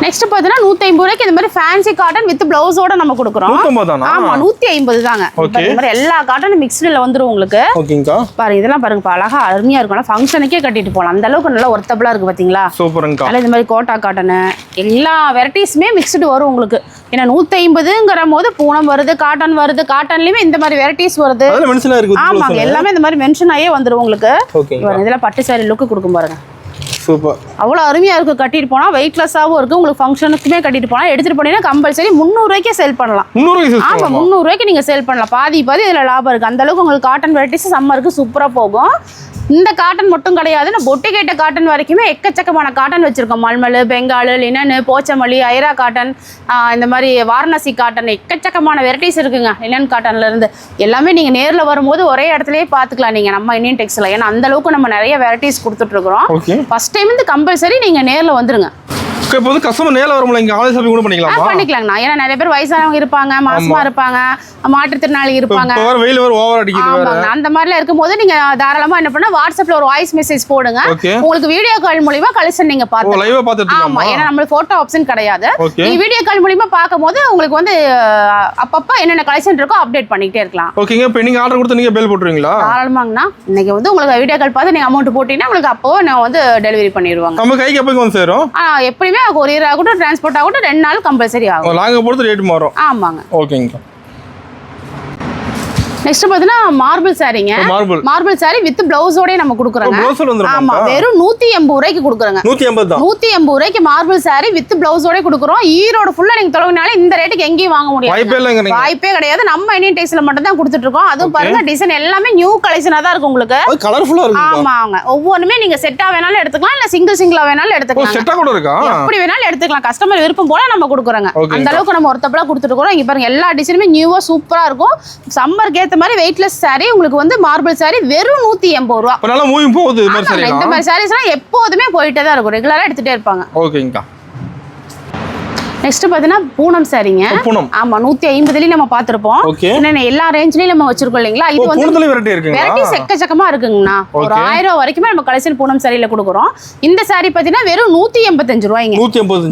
B: நெக்ஸ்ட் பார்த்தீங்கன்னா 150 ரூபாய்க்கு இந்த மாதிரி ஃபேன்சி காட்டன் வித் பிளவுஸோட நம்ம கொடுக்குறோம்.
A: 150 தானா?
B: ஆமா, 150 தாங்க. இந்த மாதிரி எல்லா காட்டனும் மிக்ஸ்டுல வந்துரும் உங்களுக்கு.
A: ஓகேங்கா.
B: பாருங்க, இதெல்லாம் பாருங்க, அழகா அருமையா இருக்கும். ஃபங்க்ஷனுக்கே கட்டிட்டு போலாம். அந்த அளவுக்கு நல்லா ஒர்த்தபிளா இருக்கு பாத்தீங்களா?
A: சூப்பர்ங்கா.
B: அதே இந்த மாதிரி கோட்டா காட்டன் எல்லா வெரைட்டிஸுமே மிக்ஸ்டு வரும் உங்களுக்கு. ஏன்னா 150ங்கற போது பூனம் வருது, காட்டன் வருது, காட்டன்லயுமே இந்த மாதிரி வெரைட்டிஸ் வருது.
A: அதெல்லாம் மென்ஷன் ஆயிருக்கு.
B: ஆமாங்க, எல்லாமே இந்த மாதிரி மென்ஷன் ஆயே வந்துரும் உங்களுக்கு. இதெல்லாம் பட்டு சாரி லுக் கொடுக்கும் பாருங்க.
A: சூப்பர்.
B: அவ்வளோ அருமையா இருக்கு. கட்டிட்டு போனா வெயிட்லெஸ்ஸாவும் இருக்கு. உங்களுக்கு ஃபங்க்ஷனுக்குமே கட்டிட்டு போனா எடுத்துட்டு போனீங்கன்னா கம்பல்சரி 300 ரூபாய்க்கே சேல் பண்ணலாம்.
A: 300
B: ஆமா, 300 ரூபாய்க்கு நீங்க சேல் பண்ணலாம். பாதி இதுல லாபம் இருக்கு. அந்த அளவுக்கு உங்களுக்கு காட்டன் வெரைட்டிஸ் சம்மருக்கு சூப்பரா போகும். இந்த காட்டன் மட்டும் கிடையாது, பொட்டிகேட்ட காட்டன் வரைக்குமே எக்கச்சக்கமான காட்டன் வச்சிருக்கோம். மல்மல், பெங்கால், லினன், போச்சமல்லி, ஐரா காட்டன், இந்த மாதிரி வாரணாசி காட்டன், எக்கச்சக்கமான வெரைட்டிஸ் இருக்குங்க. லினன் காட்டன்ல இருந்து எல்லாமே நீங்க நேர்ல வரும்போது ஒரே இடத்துலயே பாத்துக்கலாம் நீங்க நம்ம இந்தியன் டெக்ஸ்டைல்ல. ஏன்னா அந்த அளவுக்கு நம்ம நிறைய வெரைட்டிஸ் கொடுத்துட்டு இருக்கிறோம். ஃபர்ஸ்ட் டைம் வந்து கம்பல்சரி நீங்க நேர்ல வந்துருங்க.
A: இப்போ கஸ்டமர் நேர்ல வரும்ல, இங்க ஆன்லைன் ஷாப்பிங் கூட பண்ணிக்கலாமா?
B: பண்ணிக்கலாம்ண்ணா. ஏன்னா நிறைய பேர் வயசானவங்க இருப்பாங்க, மாசமா இருப்பாங்க, மாற்றுத்திறனாளி இருப்பாங்க.
A: வெயில் வர ஓவர் அடிக்குது.
B: அந்த மாதிரிலாம் இருக்கும்போது நீங்க தாராளமா என்ன பண்ணா வாட்ஸ்அப்ல ஒரு வாய்ஸ் மெசேஜ் போடுங்க. உங்களுக்கு வீடியோ கால் மூலமா கலெக்ஷன் நீங்க பாத்துக்கலாம்.
A: லைவா பாத்துக்கலாம்.
B: ஆமா, ஏன்னா நம்ம போட்டோ ஆப்ஷன் கிடையாது. நீங்க வீடியோ கால் மூலமா பாக்கும்போது உங்களுக்கு வந்து அப்பப்ப என்னென்ன கலெக்ஷன் இருக்கோ அப்டேட் பண்ணிட்டே இருக்கலாம்.
A: ஓகேங்க. இப்போ நீங்க ஆர்டர் கொடுத்து நீங்க பில் போட்டுருவீங்களா?
B: தாராளமாங்கண்ணா. இன்னைக்கு வந்து உங்களுக்கு வீடியோ கால் பார்த்து நீங்க அமௌண்ட் போட்டீங்கன்னா உங்களுக்கு அப்போ நான் வந்து டெலிவரி பண்ணிடுவாங்க.
A: நம்ம கைக்கு எப்போ வந்து சேரும்?
B: எப்படியுமே கொரியர் ஆகட்டும், டிரான்ஸ்போர்ட் ஆகட்டும் 2 நாள் கம்பல்சரி ஆகும்.
A: லாங்க பொறுத்து ரேட் மாறும்.
B: ஆமாங்க.
A: ஓகேங்க.
B: நெக்ஸ்ட் பாத்தீங்கன்னா மார்பிள் சாரிங்க. மார்பிள் சாரி வித் பிளவுஸோட நம்ம கொடுக்குறோங்க. ஆமா, வெறும் 180 ரூபாய்க்கு கொடுக்குறோங்க. 180 ரூபாய்க்கு மார்பிள் சாரி வித் பிளவுஸோட கொடுக்குறோம். ஈரோடு ஃபுல்லா நீங்க தொலைவினால இந்த ரேட்டுக்கு எங்கேயும் வாங்க முடியாது. வாய்ப்பே கிடையாது. நம்ம இந்தியன் டெக்ஸ்டைல்ல மட்டும் தான் கொடுத்துட்டு இருக்கோம். அதுவும் பாருங்க, டிசைன் எல்லாமே நியூ கலெக்ஷனா தான் இருக்கு உங்களுக்கு. கலர்ஃபுல்லா இருக்கு. ஆமாங்க, ஒவ்வொருமே நீங்க செட்டா வேணாலும் எடுத்துக்கலாம், இல்ல சிங்கிளா வேணாலும் எடுத்துக்கலாம்.
A: செட்டா கூட இருக்கா?
B: எப்படி வேணாலும் எடுத்துக்கலாம். கஸ்டமர் விருப்பம் போல நம்ம கொடுக்குறோங்க. அந்த அளவுக்கு நம்ம ஒருத்தப்பலா கொடுத்துட்டு இருக்கோம். இங்க பாருங்க, எல்லா டிசைனுமே நியூவா சூப்பரா இருக்கும். சம்மருக்கு ஏத்த மாதிரி வெயிட்லெஸ் சாரி உங்களுக்கு வந்து மார்பிள் சாரி வெறும் 180 ரூபா.
A: நல்லா மூவிங் போகுது.
B: இந்த மாதிரி சாரீஸ்லாம் எப்போதுமே போயிட்டே தான் இருக்கும். ரெகுலரா எடுத்துட்டே இருப்பாங்க.
A: ஓகேங்கா.
B: நெக்ஸ்ட் பாத்தீங்கன்னா பூனம் சாரிங்க. ஆமா, 150லயும் நம்ம பாத்திருப்போம். என்ன எல்லா ரேஞ்ச்லயும் நம்ம வச்சிருக்கோம் இல்லீங்களா? இது வந்து வெரைட்டிஸ் எக்கச்சக்கமா இருக்குங்கண்ணா. ஒரு 1000 ரூபாய் வரைக்குமே நம்ம கலெக்ஷன் பூனம் சாரியில கொடுக்குறோம். இந்த சாரி பாத்தீங்கன்னா வெறும் 185 ரூபாய்ங்க.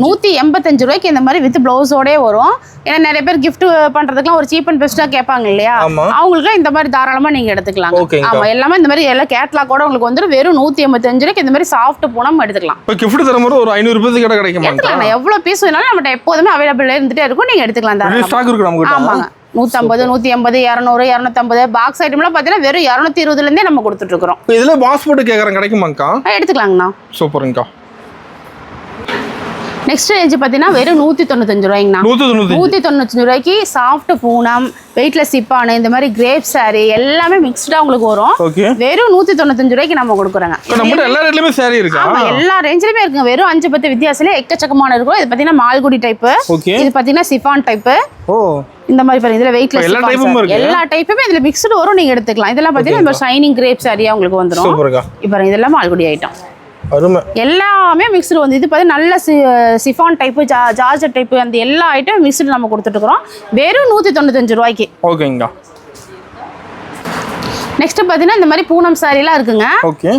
B: 185 ரூபாய்க்கு இந்த மாதிரி வித் பிளவுஸோட வரும். ஏன்னா நிறைய பேர் கிஃப்ட் பண்றதுக்குலாம் ஒரு சீப் அண்ட் பெஸ்டா கேட்பாங்க இல்லையா? அவங்களுக்கு இந்த மாதிரி தாராளமா நீங்க எடுத்துக்கலாம். ஆமா, எல்லாமே இந்த மாதிரி எல்லாம் கேட்லாக் கூட உங்களுக்கு வந்து வெறும் 185 ரூபாய்க்கு இந்த மாதிரி சாஃப்ட் பூனம் எடுத்துக்கலாம்.
A: கிஃப்ட் தரும்போது ஒரு 500 ரூபாய்க்கு கிட்ட கிடைக்குமா?
B: எவ்வளவு பீஸ் வேணாலும் நம்ம எப்போதுமே அவைலபிள் இருந்துட்டே இருக்கும். நீங்க எடுத்துக்கலாம். ஆமாங்க, 150, 180, 200, 250 பாக்ஸ் ஐட்டம்லாம் பாத்தீங்கன்னா வெறும் 220 இருந்தே நம்ம கொடுத்துட்டு இருக்கோம்.
A: இதுல பாக்ஸ் போட்டு கேக்குறேன், கிடைக்குமாக்கா?
B: எடுத்துக்கலாங்கண்ணா.
A: சூப்பர்ங்கா.
B: நெக்ஸ்ட் ரேஞ்ச் பாத்தீங்கன்னா வெறும் 195 ரூபாய்ங்கண்ணா. 195 ரூபாய்க்கு சாஃப்ட் பூனம், வெயிட்லெஸ் சிப்பானு, இந்த மாதிரி கிரேப் சாரி எல்லாமே மிக்ஸ்டா உங்களுக்கு வரும். வெறும் 195 ரூபாய்க்கு நம்ம கொடுக்குறோங்க.
A: எல்லா ரேட்லயுமே சாரி இருக்கு.
B: ஆமா, எல்லா ரேஞ்சிலுமே இருக்குங்க. வெறும் 5-10 வித்தியாசத்துல எக்கச்சக்கமான இருக்கும். இது பாத்தீங்கன்னா மால்குடி டைப், இது பாத்தீங்கன்னா சிஃபான் டைப். இந்த மாதிரி பாருங்க, இதுல வெயிட்லெஸ் எல்லா டைப்புமே இதுல மிக்ஸ்டு வரும். நீங்க எடுத்துக்கலாம். இதெல்லாம் பாத்தீங்கன்னா ஷைனிங் கிரேப் சாரியா உங்களுக்கு வந்துரும். இப்போ பாருங்க, இதெல்லாம் மால்குடி ஐட்டம் எல்லாமே மிக்ஸ்டு வந்து. இது பார்த்தா நல்ல சிஃபான் டைப்பு, ஜார்ஜெட் டைப்பு, அந்த எல்லா ஐட்டம் மிக்ஸ்டு நம்ம கொடுத்துட்டு இருக்கிறோம். வெறும் 195 ரூபாய்க்கு.
A: ஓகேங்கா.
B: நெக்ஸ்ட் பாத்தீங்கன்னா இந்த மாதிரி பூனம் சாரி எல்லாம் இருக்குங்க.
A: ஓகே.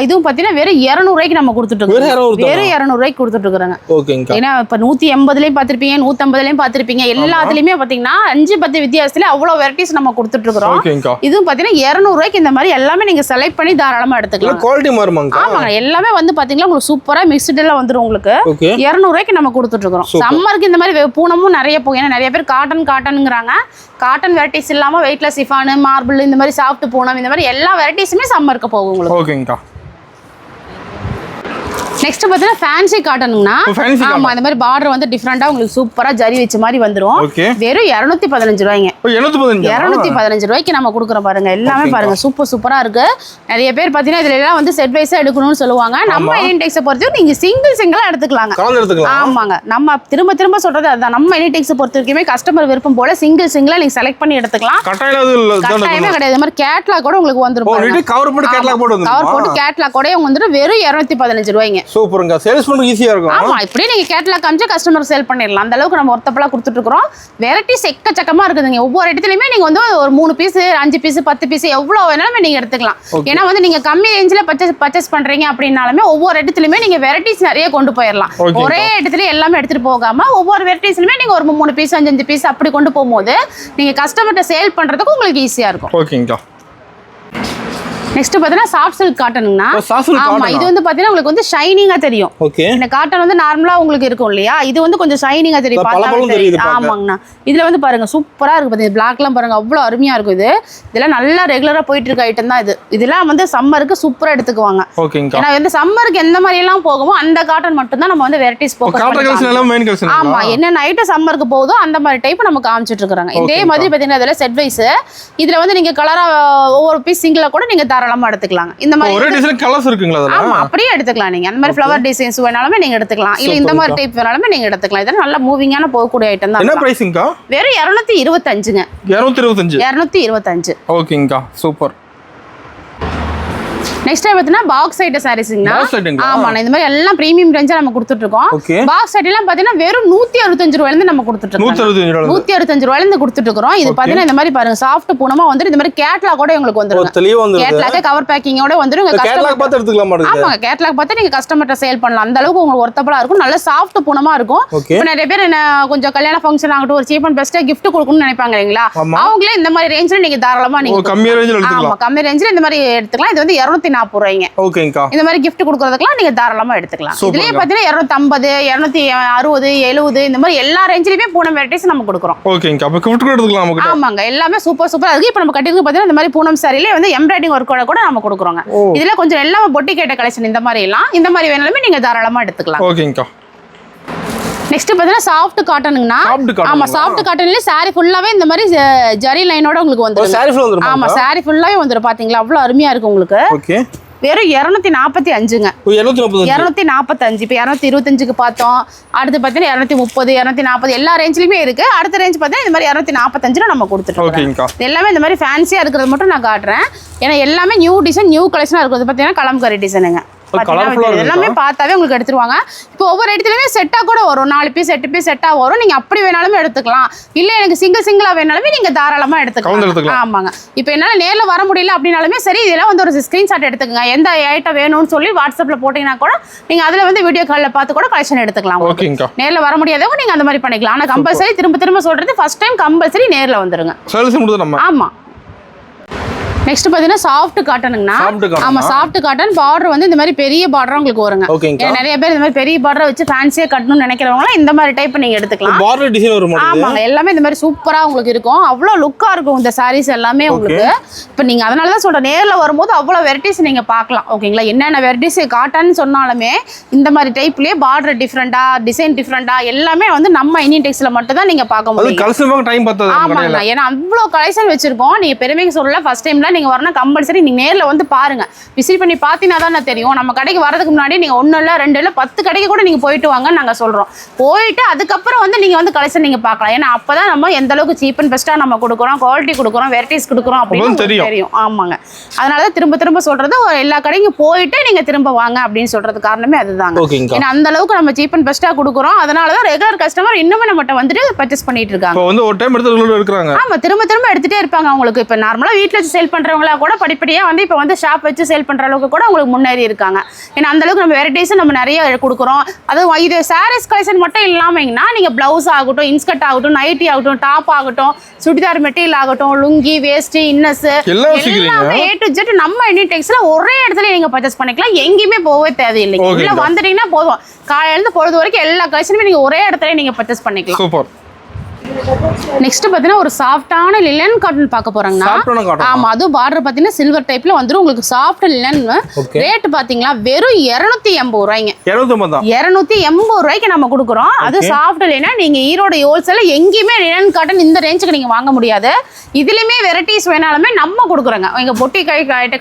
B: இதுவும் பாத்தீங்கன்னா வெறும் 200 ரூபாய்க்கு நம்ம கொடுத்துட்டு இருக்கோம். வெறும் 200 ரூபாய்க்கு கொடுத்துட்டு இருக்காங்க.
A: ஓகேங்க.
B: ஏன்னா இப்ப 180லயும் பாத்திருப்பீங்க, 150லயும் பாத்திருப்பீங்க, எல்லாத்துலயுமே பாத்தீங்கன்னா 5-10 வித்தியாசத்துல அவ்வளவு வெரைட்டிஸ் நம்ம கொடுத்துட்டு இருக்கோம். இதுவும் பாத்தீங்கன்னா 200 ரூபாய்க்கு இந்த மாதிரி எல்லாமே நீங்க செலக்ட் பண்ணி தாராளமா எடுத்துக்கலாம்.
A: குவாலிட்டி மாறுமாங்க?
B: ஆமாங்க, எல்லாமே வந்து பாத்தீங்கன்னா உங்களுக்கு சூப்பரா மிக்ஸ்ட் எல்லாம் வந்துரும் உங்களுக்கு. 200 ரூபாய்க்கு நம்ம கொடுத்துட்டு இருக்கோம். சம்மருக்கு இந்த மாதிரி பூனமும் நிறைய போகும். ஏன்னா நிறைய பேர் காட்டன்ங்கிறாங்க. காட்டன் வெரைட்டிஸ் இல்லாம வெயிட்லெஸ் சிஃபான், மார்பிள், இந்த மாதிரி சாஃப்ட் பூனம், இந்த மாதிரி எல்லா வெரைட்டிஸுமே சம்மருக்கு போகும் உங்களுக்கு.
A: ஓகேங்கா.
B: நெக்ஸ்ட் பாத்தீங்கன்னா ஃபேன்சி காட்டனுங்கண்ணா. ஆமா, இந்த மாதிரி பார்டர் வந்து டிஃபரெண்டா உங்களுக்கு சூப்பரா ஜரி வச்ச மாதிரி வந்துரும். வெறும் 215 ரூபாய்ங்க. 215 ரூபாய்க்கு நம்ம கொடுக்குறோம் பாருங்க. எல்லாமே பாருங்க சூப்பரா இருக்கு. நிறைய பேர் பாத்தீங்கன்னா இதுல எல்லாம் வந்து செட் வைஸா எடுக்கணும்னு சொல்லுவாங்க. நம்ம எனிடெக்ஸை பொறுத்தவரைக்கும் நீங்க சிங்கிளா எடுத்துக்கலாங்க. ஆமாங்க, நம்ம திரும்ப சொல்றது அதுதான். நம்ம எனிடெக்ஸை பொறுத்த வரைக்குமே கஸ்டமர் விருப்பம் போல சிங்கிளா நீங்க செலக்ட் பண்ணி எடுத்துக்கலாம். கட்டாயமே கிடையாது. இந்த மாதிரி கேட்லாக் கூட உங்களுக்கு வந்துரும். கவர் போட்டு கேட்லாக் கூட வந்துட்டு வெறும் 215 ரூபாய்ங்க.
A: சூப்பர்ங்க. சேல்ஸ் பண்ண ஈஸியா இருக்கும்.
B: ஆமா, இப்படி நீங்க கேட்டலாக் காமிச்சா கஸ்டமர் சேல் பண்ணிடலாம். அந்த அளவுக்கு நம்ம ஒர்த்தப்பலா கொடுத்துட்டு இருக்கோம். வெரைட்டிஸ் எக்கச்சக்கமா இருக்குதுங்க. ஒவ்வொரு இடத்துலயுமே நீங்க வந்து ஒரு 3 பீஸ், 5 பீஸ், 10 பீஸ் எவ்வளவு வேணாலும் நீங்க எடுத்துக்கலாம். ஏன்னா வந்து நீங்க கம்மி ரேஞ்சில பர்ச்சேஸ் பண்றீங்க அப்படின்னாலுமே ஒவ்வொரு இடத்துலயுமே நீங்க வெரைட்டிஸ் நிறைய கொண்டு போயிடலாம். ஒரே இடத்துல எல்லாமே எடுத்துட்டு போகாம ஒவ்வொரு வெரைட்டிஸ்லயுமே நீங்க ஒரு 3 பீஸ், 5 பீஸ் அப்படி கொண்டு போகும்போது நீங்க கஸ்டமர்ட்ட சேல் பண்றதுக்கு உங்களுக்கு ஈஸியா இருக்கும்.
A: ஓகேங்கா.
B: நெக்ஸ்ட் பாத்தீங்கன்னா சாஃப்ட் சில்க் காட்டனுங்கண்ணா. ஆமா, இது வந்து பாத்தீங்கன்னா உங்களுக்கு வந்து ஷைனிங்கா தெரியும். இந்த காட்டன் வந்து நார்மலா உங்களுக்கு இருக்கும் இல்லையா, இது வந்து கொஞ்சம் ஷைனிங்கா தெரியும். ஆமாங்கண்ணா, இதுல வந்து பாருங்க சூப்பரா இருக்கு. பாத்தீங்க பிளாக்லாம் பாருங்க அவ்வளவு அருமையா இருக்கும். இதெல்லாம் நல்லா ரெகுலரா போயிட்டு இருக்க ஐட்டம் தான் இது. இதெல்லாம் வந்து சம்மருக்கு சூப்பரா எடுத்துக்குவாங்க. ஏன்னா வந்து சம்மருக்கு எந்த மாதிரி எல்லாம் போகுமோ அந்த காட்டன் மட்டும் தான் நம்ம வந்து வெரைட்டிஸ் போக்கஸ். ஆமா, என்னென்ன ஐட்டம் சம்மருக்கு போகுதோ அந்த மாதிரி டைப் நம்ம காமிச்சிட்டு இருக்காங்க. இதே மாதிரி பாத்தீங்கன்னா இதுல செட் வைஸ் இதுல வந்து நீங்க கலரா ஒவ்வொரு பீஸ் சிங்கிளா கூட நீங்க தாராளமா எடுத்துக்கலாம். இந்த மாதிரி ஒரே டிசைன் கலர்ஸ் இருக்குங்களா? ஆமா, அப்படியே எடுத்துக்கலாம். நீங்க அந்த மாதிரி ஃப்ளவர் டிசைன்ஸ் வேணாலுமே நீங்க எடுத்துக்கலாம். இல்ல இந்த மாதிரி டைப் வேணாலுமே நீங்க எடுத்துக்கலாம். இதெல்லாம் நல்ல மூவிங்கான போகக்கூடிய ஐட்டம் தான். என்ன பிரைஸ்ங்கா? வெறும் 225ங்க. 225.
A: ஓகேங்கா, சூப்பர்.
B: நெக்ஸ்ட் பாத்தீங்கன்னா பாக்ஸ் ஐட்டம் சாரீஸ்ங்கண்ணா. ஆமா, இந்த மாதிரி எல்லாம் பிரீமியம் ரேஞ்சா நம்ம கொடுத்துட்டு இருக்கோம். பாக்ஸ் ஐட்டம் எல்லாம் பாத்தீங்கன்னா வெறும் 165 ரூபாயில இருந்து நம்ம கொடுத்துட்டு இருக்கோம். 165 ரூபாயில இருந்து கொடுத்துட்டு இருக்கோம். இது பாத்தீங்கன்னா இந்த மாதிரி பாருங்க சாஃப்ட் பூனமா வந்து இந்த மாதிரி கேட்லாக் கூட உங்களுக்கு வந்துரும். கேட்லாக் கவர் பேக்கிங்கோட வந்துரும். கேட்லாக் பார்த்து எடுத்துக்கலாம். ஆமா, கேட்லாக் பார்த்து நீங்க கஸ்டமர்ட்ட சேல் பண்ணலாம். அந்த அளவுக்கு உங்களுக்கு ஒர்த்தபலா இருக்கும். நல்ல சாஃப்ட் பூனமா இருக்கும். இப்போ நிறைய பேர் கொஞ்சம் கல்யாண ஃபங்க்ஷன் ஆகட்டும், ஒரு சீப் அண்ட் பெஸ்ட்டா gift கொடுக்கணும்னு நினைப்பாங்க இல்லைங்களா, அவங்களே இந்த மாதிரி ரேஞ்சில நீங்க தாராளமா நீங்க கம்மி ரேஞ்சில எடுத்துக்கலாம். ஆமா, கம்மி ரேஞ்சில இந்த மாதிரி எடுத்துக்கலாம். இது வந்து 240 ரூபாய்ங்க. ஓகேங்கா. இந்த மாதிரி gift கொடுக்கிறதுக்குலாம் நீங்க தாராளமா எடுத்துக்கலாம். இதுலயே பாத்தீங்கன்னா 250, 260, 70 இந்த மாதிரி எல்லா ரேஞ்சிலயுமே பூனம் வெரைட்டிஸ் நம்ம கொடுக்குறோம். ஓகேங்கா. அப்ப gift கூட எடுத்துக்கலாம் நமக்கு. ஆமாங்க, எல்லாமே சூப்பரா இருக்கு. இப்போ நம்ம கட்டிருக்கு பாத்தீங்கன்னா இந்த மாதிரி பூனம் சாரியில வந்து எம்ப்ராய்டிங் ஒர்க்கோட கூட நம்ம கொடுக்குறோங்க. இதுல கொஞ்சம் எல்லாமே பொட்டி கேட்ட கலெக்ஷன். இந்த மாதிரி எல்லாம் இந்த மாதிரி வேணாலுமே நீங்க தாராளமா எடுத்துக்கலாம். ஓகேங்கா. நெக்ஸ்ட் பாத்தீங்கன்னா சாஃப்ட் காட்டனுங்கண்ணா. ஆமா, சாஃப்ட் காட்டன்ல சாரி ஃபுல்லாவே இந்த மாதிரி ஜரி லைனோட உங்களுக்கு வந்துரும். ஆமா, சாரி ஃபுல்லாவே வந்துரும். பாத்தீங்களா அவ்வளவு அருமையா இருக்கு உங்களுக்கு. ஓகே. வெறும் 245ங்க. 245. இப்போ 225க்கு பார்த்தோம். அடுத்து பார்த்தீங்கன்னா 230, 240 எல்லா ரேஞ்சிலுமே இருக்கு. அடுத்த ரேஞ்ச் பார்த்தீங்கன்னா இந்த மாதிரி 245 நம்ம கொடுத்துட்டோம். எல்லாமே இந்த மாதிரி ஃபேன்சியா இருக்கிறது மட்டும் நான் காட்டுறேன். ஏன்னா எல்லாமே நியூ டிசைன், நியூ கலெக்ஷனா இருக்குது. பார்த்தீங்கன்னா கலம்காரி டிசைனுங்க. எல்லாமே பார்த்தாவே உங்களுக்கு எடுத்துருவாங்க. இப்போ ஒவ்வொரு இடத்துலயுமே செட்டா கூட வரும். 4 பீஸ் 8 பீஸ் செட்டா வரும். நீங்க அப்படி வேணாலுமே எடுத்துக்கலாம். இல்ல எனக்கு சிங்கிளா வேணாலுமே நீங்க தாராளமா எடுத்துக்கலாம். ஆமாங்க. இப்போ என்னால நேர்ல வர முடியல அப்படின்னாலுமே சரி, இதெல்லாம் வந்து ஒரு ஸ்கிரீன்ஷாட் எடுத்துக்கங்க. எந்த ஐட்டம் வேணும்னு சொல்லி வாட்ஸ்அப்ல போட்டீங்கன்னா கூட நீங்க அதுல வந்து வீடியோ கால்ல பார்த்து கூட கலெக்ஷன் எடுத்துக்கலாம். நேர்ல வர முடியாதவங்க நீங்க அந்த மாதிரி பண்ணிக்கலாம். ஆனா கம்பல்சரி திரும்ப சொல்றது ஃபர்ஸ்ட் டைம் கம்பல்சரி நேர்ல வந்துருங்க. ஆமா. நெக்ஸ்ட் பாத்தீங்கன்னா சாஃப்ட் காட்டனுங்கண்ணா. ஆமா, சாஃப்ட் காட்டன் பார்டர் வந்து இந்த மாதிரி பெரிய பார்டரா உங்களுக்கு வருங்க. நிறைய பேர் இந்த மாதிரி பெரிய பார்டர் வச்சு ஃபேன்சியா கட்டணும்னு நினைக்கிறவங்க இந்த மாதிரி டைப் நீங்க எடுத்துக்கலாம். பார்டர் டிசைன் வரும். ஆமாங்க, எல்லாமே இந்த மாதிரி சூப்பரா உங்களுக்கு இருக்கும். அவ்வளவு லுக்கா இருக்கும் இந்த சாரீஸ் எல்லாமே உங்களுக்கு. இப்போ நீங்க அதனாலதான் சொல்றேன், நேர்ல வரும்போது அவ்வளவு வெரைட்டிஸ் நீங்க பார்க்கலாம். ஓகேங்களா, என்னென்ன வெரைட்டிஸ் காட்டன் சொன்னாலுமே இந்த மாதிரி டைப்லயே பார்டர் டிஃபரெண்டா, டிசைன் டிஃபரெண்டா எல்லாமே வந்து நம்ம இனிடெக்ஸ்ல மட்டும் தான் நீங்க பார்க்க முடியும். ஆமாங்க, ஏன்னா அவ்வளவு கலெக்ஷன் வச்சிருக்கோம். நீங்க பெருமைக்கு சொல்லல, ஃபர்ஸ்ட் டைம்ல நீங்க வரணும் கம்பல்சரி நீங்க நேர்ல வந்து பாருங்க. விசிட் பண்ணி பாத்தீங்கன்னா தான் தெரியும். நம்ம கடைக்கு வரதுக்கு முன்னாடி நீங்க 1 இல்ல 2 இல்ல 10 கடைக்கு கூட நீங்க போயிட்டு வாங்க நாங்க சொல்றோம். போயிட்டு அதுக்கப்புறம் வந்து நீங்க வந்து கலெக்ஷன் நீங்க பார்க்கலாம். ஏன்னா அப்பதான் நம்ம எந்த அளவுக்கு சீப் அண்ட் பெஸ்டா நம்ம கொடுக்குறோம், குவாலிட்டி கொடுக்குறோம், வெரைட்டிஸ் கொடுக்குறோம் அப்படின்னு தெரியும். ஆமாங்க, அதனாலதான் திரும்ப சொல்றது, எல்லா கடைக்கும் போயிட்டு நீங்க திரும்ப வாங்க அப்படின்னு சொல்றது காரணமே அதுதாங்க. ஏன்னா அந்த அளவுக்கு நம்ம சீப் அண்ட் பெஸ்டா கொடுக்குறோம். அதனாலதான் ரெகுலர் கஸ்டமர் இன்னுமே நம்மகிட்ட வந்துட்டு பர்ச்சேஸ் பண்ணிட்டு இருக்காங்க. ஆமா, திரும்ப எடுத்துட்டே இருப்பாங்க. அவங்களுக்கு இப்ப நார்மலா வீட்டுல வச்சு சேல் பண்ற பண்றவங்களா கூட படிப்படியா வந்து இப்போ வந்து ஷாப் வச்சு சேல் பண்ற அளவுக்கு கூட உங்களுக்கு முன்னேறி இருக்காங்க. ஏன்னா அந்த அளவுக்கு நம்ம வெரைட்டிஸ் நம்ம நிறைய கொடுக்குறோம். அதுவும் இது சாரீஸ் கலெக்ஷன் மட்டும் இல்லாமங்கன்னா நீங்க பிளவுஸ் ஆகட்டும், இன்ஸ்கர்ட் ஆகட்டும், நைட்டி ஆகட்டும், டாப் ஆகட்டும், சுடிதார் மெட்டீரியல் ஆகட்டும், லுங்கி, வேஸ்ட், இன்னஸ் எல்லாமே A to Z நம்ம இந்தியன் டெக்ஸ்ல ஒரே இடத்துல நீங்க பர்ச்சேஸ் பண்ணிக்கலாம். எங்கேயுமே போகவே தேவையில்லைங்க. உள்ள வந்துட்டீங்கன்னா போதும், காலையில பொழுது வரைக்கும் எல்லா கலெக்ஷனுமே நீங்க ஒரே இடத்துல நீங்க பர்ச்சேஸ் பண்ணிக்கலாம்.
A: சூப்பர்.
B: நெக்ஸ்ட் பாத்தீங்கன்னா ஒரு சாஃப்டான லினன் காட்டன் பார்க்க போறாங்கன்னா, ஆமா அதுவும் பார்டர் பாத்தீங்கன்னா சில்வர் டைப்ல வந்துரும் உங்களுக்கு. சாஃப்ட் லினன் ரேட் பாத்தீங்களா வெறும் 280 ரூபாய்ங்க. 280 ரூபாய்க்கு நம்ம கொடுக்குறோம். அது சாஃப்ட் லினன். நீங்க ஈரோடு ஹோல்சேல் எங்கேயுமே லினன் காட்டன் இந்த ரேஞ்சுக்கு நீங்க வாங்க முடியாது. இதுலயுமே வெரைட்டிஸ் வேணாலுமே நம்ம கொடுக்குறோங்க. எங்க பொட்டி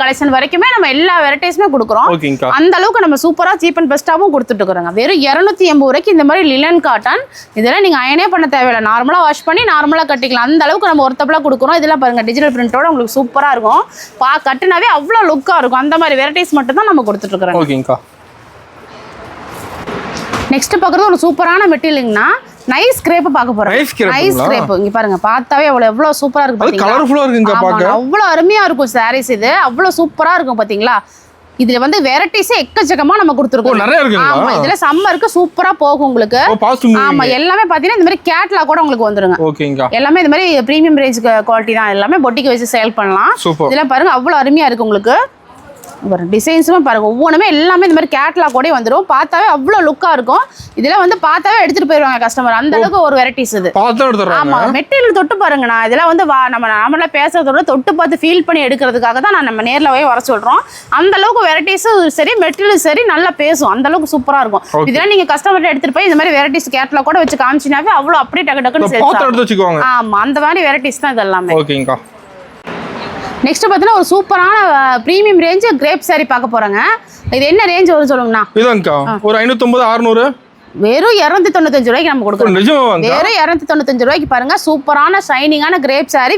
B: கலெக்ஷன் வரைக்குமே நம்ம எல்லா வெரைட்டிஸுமே கொடுக்குறோம். அந்த அளவுக்கு நம்ம சூப்பரா சீப் அண்ட் பெஸ்டாவும் கொடுத்துட்டு இருக்கிறோங்க. வெறும் 280 ரூபாய்க்கு இந்த மாதிரி லினன் காட்டன். இதெல்லாம் நீங்க அயனே பண்ண தேவையில்லை, நார்மலா வாஷ் பண்ணி நார்மலா கட்டிக்கலாம். அந்த அளவுக்கு நம்ம ஒருத்தப்பலா கொடுக்குறோம். இதெல்லாம் பாருங்க டிஜிட்டல் பிரிண்டோட உங்களுக்கு சூப்பரா இருக்கும். கட்டினாவே அவ்வளவு லுக்கா இருக்கும். அந்த மாதிரி வெரைட்டிஸ் மட்டும் தான் நம்ம கொடுத்துட்டு இருக்கிறோம். நெக்ஸ்ட் பாக்குறது ஒரு சூப்பரான மெட்டீரியல்னா நைஸ் கிரேப் பார்க்க போறோம். நைஸ் கிரேப் இங்க பாருங்க, பார்த்தாவே எவ்வளவு சூப்பரா இருக்கு பாத்தீங்களா? கலர்ஃபுல்லா இருக்குங்க பாக்க. அவ்வளவு அருமையா இருக்கும் சாரீஸ். இது அவ்வளவு சூப்பரா இருக்கும் பாத்தீங்களா? இதுல வந்து வெரைட்டிஸ் எக்கச்சக்கமா நம்ம கொடுத்துருக்கோம். நிறைய இருக்குங்க. ஆமா இதுல சம்மருக்கு சூப்பரா போகும் உங்களுக்கு. ஆமா எல்லாமே பாத்தீங்கன்னா இந்த மாதிரி கேட்லாக் கூட உங்களுக்கு வந்துருங்க. ஓகேங்க. எல்லாமே இந்த மாதிரி பிரீமியம் ரேஞ்ச் குவாலிட்டி தான். எல்லாமே பொட்டிக்கு வச்சு சேல் பண்ணலாம். இதெல்லாம் பாருங்க அவ்வளவு அருமையா இருக்கு உங்களுக்கு. டிசைன்ஸுமே பாருங்க ஒவ்வொன்றுமே எல்லாமே இந்த மாதிரி கேட்லாக் கூட வந்துடும். பார்த்தாவே அவ்வளோ லுக்காக இருக்கும். இதெல்லாம் வந்து பார்த்தாவே எடுத்துட்டு போயிடுவாங்க கஸ்டமர். அந்த அளவுக்கு ஒரு வெரைட்டிஸ் இது. ஆமா மெட்டீரியல் தொட்டு பாருங்கண்ணா. இதெல்லாம் வந்து நம்ம நாமளா பேசுறதோட தொட்டு பார்த்து ஃபீல் பண்ணி எடுக்கிறதுக்காக தான் நம்ம நேரில் போய் வர சொல்றோம். அந்த அளவுக்கு வெரைட்டிஸும் சரி மெட்டீரியல் சரி நல்லா பேசும். அந்த அளவுக்கு சூப்பரா இருக்கும். இதெல்லாம் நீங்க கஸ்டமர்கிட்ட எடுத்துட்டு போய் இந்த மாதிரி வெரைட்டிஸ் கேட்லாக் கூட வச்சு காமிச்சினாவே அவ்வளோ அப்படியே டக்கு டக்குன்னு சேல்ஸ். ஆமா அந்த மாதிரி வெரைட்டிஸ் தான் இது எல்லாமே. ஓகேங்கா. நெக்ஸ்ட் பார்த்தீங்கன்னா ஒரு சூப்பரான பிரீமியம் ரேஞ்ச் கிரேப் சாரி பார்க்க போறாங்க. இது என்ன ரேஞ்ச் வரும் சொல்லுங்கண்ணா?
A: இதுங்கா ஒரு 550 600
B: வெறும் 295 ரூபாய்க்கு நம்ம கொடுக்குறோம். வெறும் 295 ரூபாய்க்கு பாருங்க சூப்பரான ஷைனிங்கான கிரேப் சாரி.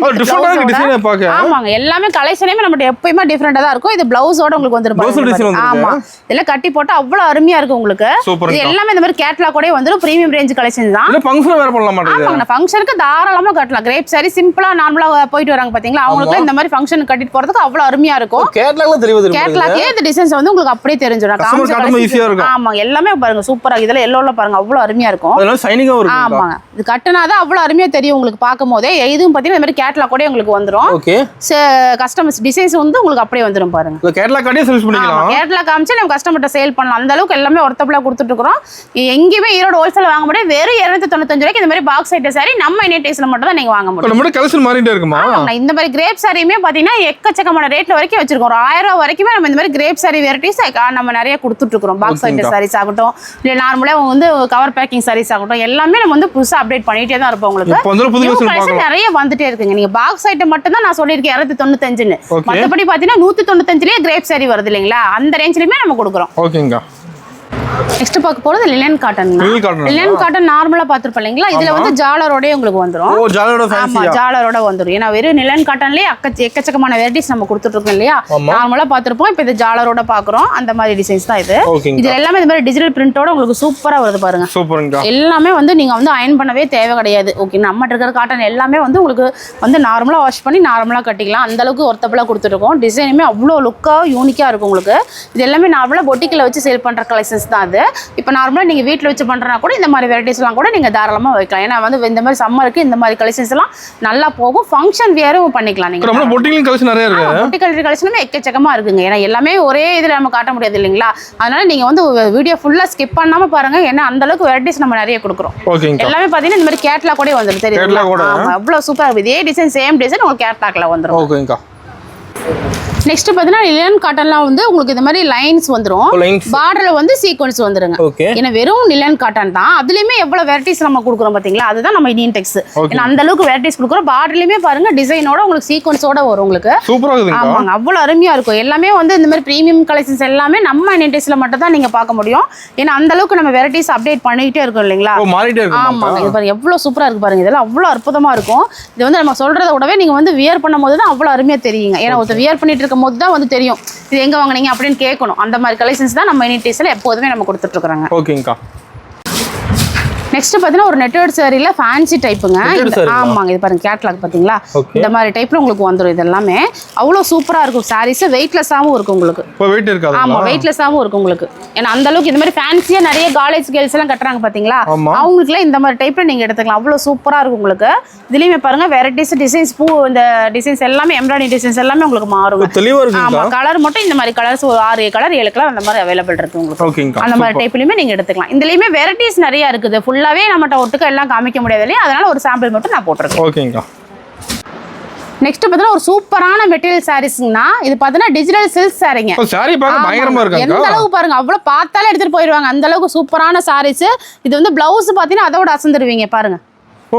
B: ஆமாங்க எல்லாமே கலெக்ஷனே நம்ம எப்பயுமே டிஃபரெண்டா தான் இருக்கும். இது பிளவுஸோட உங்களுக்கு வந்துரும். ஆமா இதெல்லாம் கட்டி போட்டா அவ்வளவு அருமையா இருக்கும் உங்களுக்கு. இது எல்லாமே இந்த மாதிரி கேட்லாக் கூட வந்துரும். பிரீமியம் ரேஞ்ச் கலெக்ஷன் தான்.
A: ஃபங்க்ஷன் வேற பண்ணலாம் மாட்டீங்க.
B: ஆமாங்க ஃபங்க்ஷனுக்கு தாராளமா கட்டலாம். கிரேப் சாரி சிம்பிளா நார்மலா போயிட்டு வராங்க பாத்தீங்களா, அவங்களுக்கு இந்த மாதிரி ஃபங்க்ஷன் கட்டிட்டு போறதுக்கு அவ்வளவு அருமையா இருக்கும். கேட்லாக்ல தெரியுது. கேட்லாக்லயே இந்த டிசைன்ஸ் வந்து உங்களுக்கு அப்படியே தெரிஞ்சிடும். ஆமா எல்லாமே பாருங்க சூப்பரா. இதெல்லாம் எல்லோல பாருங்க அவ்வளவு அருமையா இருக்கும். அதனால ஷைனிங்கா இருக்கும். ஆமாங்க இது கட்டனாதான் அவ்வளவு அருமையா தெரியும் உங்களுக்கு பாக்கும்போதே. இதுவும் பாத்தீங்கன்னா இந்த மாதிரி கேட்லாக் கூட உங்களுக்கு வந்துரும். ஓகே கஸ்டமர்ஸ் டிசைன்ஸ் வந்து உங்களுக்கு அப்படியே வந்துரும் பாருங்க. இந்த கேட்லாக் கார்டே சேல்ஸ் பண்ணிக்கலாம். கேட்லாக் காமிச்சு நம்ம கஸ்டமர்ட்ட சேல் பண்ணலாம். அந்த அளவுக்கு எல்லாமே ஒருத்தப்பலா கொடுத்துட்டு இருக்கோம். எங்கேயுமே ஈரோடு ஹோல்சேல் வாங்க முடியாது. வெறும் 295 ரூபாய்க்கு இந்த மாதிரி பாக்ஸ் ஐட்ட சாரி நம்ம இந்தியன் டெக்ஸ்ல மட்டும் தான் நீங்க வாங்க முடியும். நம்ம கலெக்ஷன் மாறிட்டே இருக்குமா? இந்த மாதிரி கிரேப் சாரியுமே பாத்தீங்கன்னா எக்கச்சக்கமான ரேட்ல வரைக்கும் வச்சிருக்கோம். ஒரு 1000 ரூபாய் வரைக்குமே நம்ம இந்த மாதிரி கிரேப் சாரி வெரைட்டிஸ் நம்ம நிறைய கொடுத்துட்டு இருக்கோம். பாக்ஸ் ஐட்ட சாரீஸ் ஆகட்டும் இல்ல நார்மலா வந்து கவர் பேக்கிங் சாரீஸ் ஆகட்டும் எல்லாமே நம்ம வந்து புதுசா அப்டேட் பண்ணிட்டே தான் இருப்போம். உங்களுக்கு நிறைய வந்துட்டே இருக்குங்க. நீங்க பாக்ஸ் ஐட்டம் மட்டும் தான் நான் சொல்லியிருக்கேன் 295ன்னு. மற்றபடி பாத்தீங்கன்னா 195லயே கிரேப் சாரி வருது இல்லைங்களா, அந்த ரேஞ்சிலுமே நம்ம கொடுக்குறோம். ஓகேங்க. நெக்ஸ்ட் பார்க்க போறது லினன் காட்டன். லினன் காட்டன் நார்மலா பாத்துருப்போம் இல்லைங்களா, இதுல வந்து ஜாலரோட உங்களுக்கு வந்துரும். ஆமா ஜாலரோட வந்துரும். ஏன்னா வெறும் லினன் காட்டன்லயே எக்கச்சக்கமான வெரைட்டிஸ் நம்ம கொடுத்துட்டு இருக்கோம் இல்லையா. நார்மலா பாத்துருப்போம், இப்ப இது ஜாலரோட பாக்குறோம். அந்த மாதிரி டிசைன்ஸ் தான் இது. இதுல எல்லாமே இந்த மாதிரி டிஜிட்டல் பிரிண்டோட உங்களுக்கு சூப்பரா வருது பாருங்க. எல்லாமே வந்து நீங்க வந்து அயன் பண்ணவே தேவை கிடையாது. ஓகே நம்ம இருக்கிற காட்டன் எல்லாமே வந்து உங்களுக்கு வந்து நார்மலா வாஷ் பண்ணி நார்மலா கட்டிக்கலாம். அந்த அளவுக்கு ஒருத்தப்பலா கொடுத்துட்டு இருக்கோம். டிசைனுமே அவ்வளவு லுக்கா யூனிக்கா இருக்கும் உங்களுக்கு. இது எல்லாமே நார்மலா பொட்டிக்கில வச்சு சேல் பண்ற கலெக்ஷன்ஸ் தான் அது. இப்போ நார்மலா நீங்க வீட்ல வச்சு பண்றனா கூட இந்த மாதிரி வெரைட்டிஸ்லாம் கூட நீங்க தாராளமா வைக்கலாம். ஏன்னா வந்து இந்த மாதிரி சம்மருக்கு இந்த மாதிரி கலெக்ஷன்ஸ் எல்லாம் நல்லா போகும். ஃபங்க்ஷன் வேரும் பண்ணிக்கலாம். நீங்க நம்ம பொட்டிக்கல் கலெக்ஷன் நிறைய இருக்கு. பொட்டிக்கல் கலெக்ஷனுமே எக்கச்சக்கமா இருக்குங்க. ஏன்னா எல்லாமே ஒரே இதுல நம்ம காட்ட முடியாது இல்லைங்களா. அதனால நீங்க வந்து வீடியோ ஃபுல்லா ஸ்கிப் பண்ணாம பாருங்க. ஏன்னா அந்த அளவுக்கு வெரைட்டிஸ் நம்ம நிறைய கொடுக்குறோம். எல்லாமே பாத்தீங்கன்னா இந்த மாதிரி கேட்லாக் கூட வந்துரும். தெரியுங்களா? அவ்வளவு சூப்பரா இருக்கு. இதே டிசைன் சேம் டிசைன் உங்களுக்கு கேட்லாக்ல வந்துரும். ஓகேங்கா. நெக்ஸ்ட் பாத்தீங்கன்னா லினன் காட்டன்லாம் வந்து உங்களுக்கு இந்த மாதிரி லைன்ஸ் வந்துரும். பார்டர்ல வந்து சீக்வென்ஸ் வந்துருங்க. ஏன்னா வெறும் லினன் காட்டன் தான். அதுலயுமே எவ்வளவு வெரைட்டிஸ் நம்ம கொடுக்குறோம் பாத்தீங்களா, அதுதான் நம்ம இந்தியன் டெக்ஸ். ஏன்னா அந்த அளவுக்கு வெரைட்டிஸ் கொடுக்குறோம். பார்டர்லயுமே பாருங்க டிசைனோட உங்களுக்கு சீக்வென்ஸோட வரும் உங்களுக்கு. சூப்பரா இருக்குங்க. ஆமாங்க அவ்வளவு அருமையா இருக்கும். எல்லாமே வந்து இந்த மாதிரி பிரீமியம் கலெக்ஷன்ஸ் எல்லாமே நம்ம இந்தியன் டெக்ஸ்ல மட்டும் தான் நீங்க பார்க்க முடியும். ஏன்னா அந்த அளவுக்கு நம்ம வெரைட்டிஸ் அப்டேட் பண்ணிட்டே இருக்கோம் இல்லைங்களா. ஆமாங்க இது பாருங்க எவ்வளவு சூப்பரா இருக்கு பாருங்க. இதெல்லாம் அவ்வளவு அற்புதமா இருக்கும். இது வந்து நம்ம சொல்றத விடவே நீங்க வந்து வியர் பண்ணும்போது தான் அவ்வளவு அருமையா தெரியுங்க. ஏன்னா ஒருத்தர் வியர் பண்ணிட்டு போது தான் வந்து தெரியும் இது எங்க வாங்குனீங்க அப்படின்னு கேட்கணும். அந்த மாதிரி கலெக்ஷன்ஸ் தான் நம்ம இந்தியன் டெக்ஸ்ல எப்போதுமே நம்ம கொடுத்துட்டு இருக்கோம். ஓகேங்கா. நெக்ஸ்ட் பாத்தீங்கன்னா ஒரு நெட்டட் சாரில ஃபேன்சி டைப்புங்க. ஆமாங்க, இது பாருங்க கேட்லாக் பாத்தீங்களா, இந்த மாதிரி டைப்ல உங்களுக்கு வந்துரும். இது எல்லாமே அவ்வளவு சூப்பரா இருக்கும். சாரீஸ் வெயிட்லெஸ்ஸாவும் இருக்கும் உங்களுக்கு.
A: வெயிட் இருக்காது.
B: ஆமா, வெயிட்லெஸ்ஸாவும் இருக்கும் உங்களுக்கு. ஏன்னா அந்த அளவுக்கு இந்த மாதிரி ஃபேன்சியா நிறைய காலேஜ் கேர்ள்ஸ் எல்லாம் கட்டுறாங்க பாத்தீங்களா, அவங்களுக்குலாம் இந்த மாதிரி டைப்ல நீங்க எடுத்துக்கலாம். அவ்வளவு சூப்பரா இருக்கும் உங்களுக்கு. இதுலயுமே பாருங்க வெரைட்டிஸ் டிசைன்ஸ், பூ இந்த டிசைன்ஸ் எல்லாமே எம்ப்ராய்டரி டிசைன்ஸ் எல்லாமே உங்களுக்கு மாறும்.
A: தெளிவா இருக்கு.
B: ஆமா, கலர் மட்டும் இந்த மாதிரி கலர்ஸ் ஒரு 6 கலர் 7 கலர் அந்த மாதிரி அவைலபிள் இருக்கு உங்களுக்கு. அந்த மாதிரி டைப்லயுமே நீங்க எடுத்துக்கலாம். இதுலயுமே வெரைட்டிஸ் நிறைய இருக்குது. ஃபுல்லாவே நம்மட்ட ஒட்டுக்க எல்லாம் காமிக்க முடியாது இல்லையா, அதனால ஒரு சாம்பிள் மட்டும் நான் போட்டிருக்கேன்.
A: ஓகேங்கா.
B: நெக்ஸ்ட் பார்த்தீங்கன்னா ஒரு சூப்பரான மெட்டீரியல் சாரீஸ்னா, இது பார்த்தீங்கன்னா டிஜிட்டல் சில்க் சாரீங்க.
A: சாரி பார்க்க பயங்கரமா இருக்கு.
B: எந்த அளவுக்கு பாருங்க, அவ்வளவு பார்த்தாலே எடுத்துட்டு போயிடுவாங்க. அந்த அளவுக்கு சூப்பரான சாரீஸ். இது வந்து பிளவுஸ் பார்த்தீங்கன்னா அதோட அசந்துருவீங்க பாருங்க.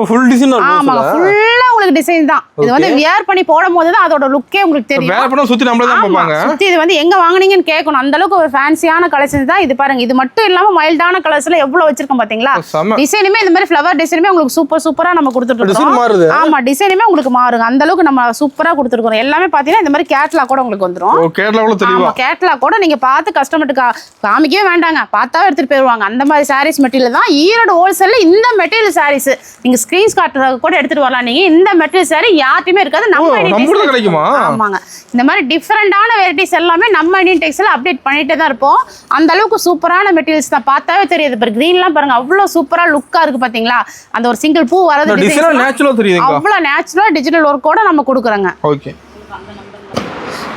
A: Full design.
B: ஆமா, ஃபுல்லா உங்களுக்கு டிசைன் தான். இது வந்து வியர் பண்ணி போடும்போது தான் அதோட லுக்கே உங்களுக்கு தெரியும்.
A: வேற பண்ண சுத்தி நம்மள தான் பாப்பாங்க.
B: சுத்தி இது வந்து எங்க வாங்குனீங்கன்னு கேட்கணும். அந்த அளவுக்கு ஒரு ஃபேன்சியான கலெக்ஷன்ஸ் தான் இது பாருங்க. இது மட்டும் இல்லாம மைல்டான கலர்ஸ்ல எவ்வளவு வச்சிருக்கோம் பாத்தீங்களா. டிசைனுமே இந்த மாதிரி ஃப்ளவர் டிசைனுமே உங்களுக்கு சூப்பரா நம்ம கொடுத்துட்டு இருக்கோம். ஆமா, டிசைனுமே உங்களுக்கு மாறுங்க. அந்த அளவுக்கு நம்ம சூப்பரா கொடுத்துருக்கோம். எல்லாமே பாத்தீங்கன்னா இந்த மாதிரி கேட்லாக் கூட உங்களுக்கு வந்துரும்.
A: கேட்லாக்ல தெளிவா.
B: கேட்லாக் கூட நீங்க பார்த்து கஸ்டமருக்கு காமிக்கவே வேண்டாங்க, பார்த்தாவே எடுத்துட்டு போயிருவாங்க. அந்த மாதிரி சாரீஸ் மெட்டீரியல் தான். ஈரோடு ஹோல்சேல்ல இந்த மெட்டீரியல் சாரீஸ் நீங்க ஸ்கிரீன்ஷாட் கூட எடுத்துட்டு வரலாம். நீங்க இந்த மெட்டீரியல் சாரி யார்ட்டுமே இருக்காது. நம்ம
A: கிடைக்குமா?
B: ஆமாங்க, இந்த மாதிரி டிஃபரெண்டான வெரைட்டிஸ் எல்லாமே நம்ம இந்தியன் டெக்ஸ்டைல்ல அப்டேட் பண்ணிட்டே தான் இருப்போம். அந்த அளவுக்கு சூப்பரான மெட்டீரியல்ஸ் தான். பார்த்தாவே தெரியுது. இப்போ கிரீன்லாம் பாருங்க, அவ்வளவு சூப்பரா லுக்கா இருக்கு பாத்தீங்களா. அந்த ஒரு சிங்கிள் பூ வரது
A: நேச்சுரலா தெரியுது.
B: அவ்வளவு நேச்சுரலா டிஜிட்டல் ஒர்க்கோட நம்ம கொடுக்குறோங்க.
A: ஓகே.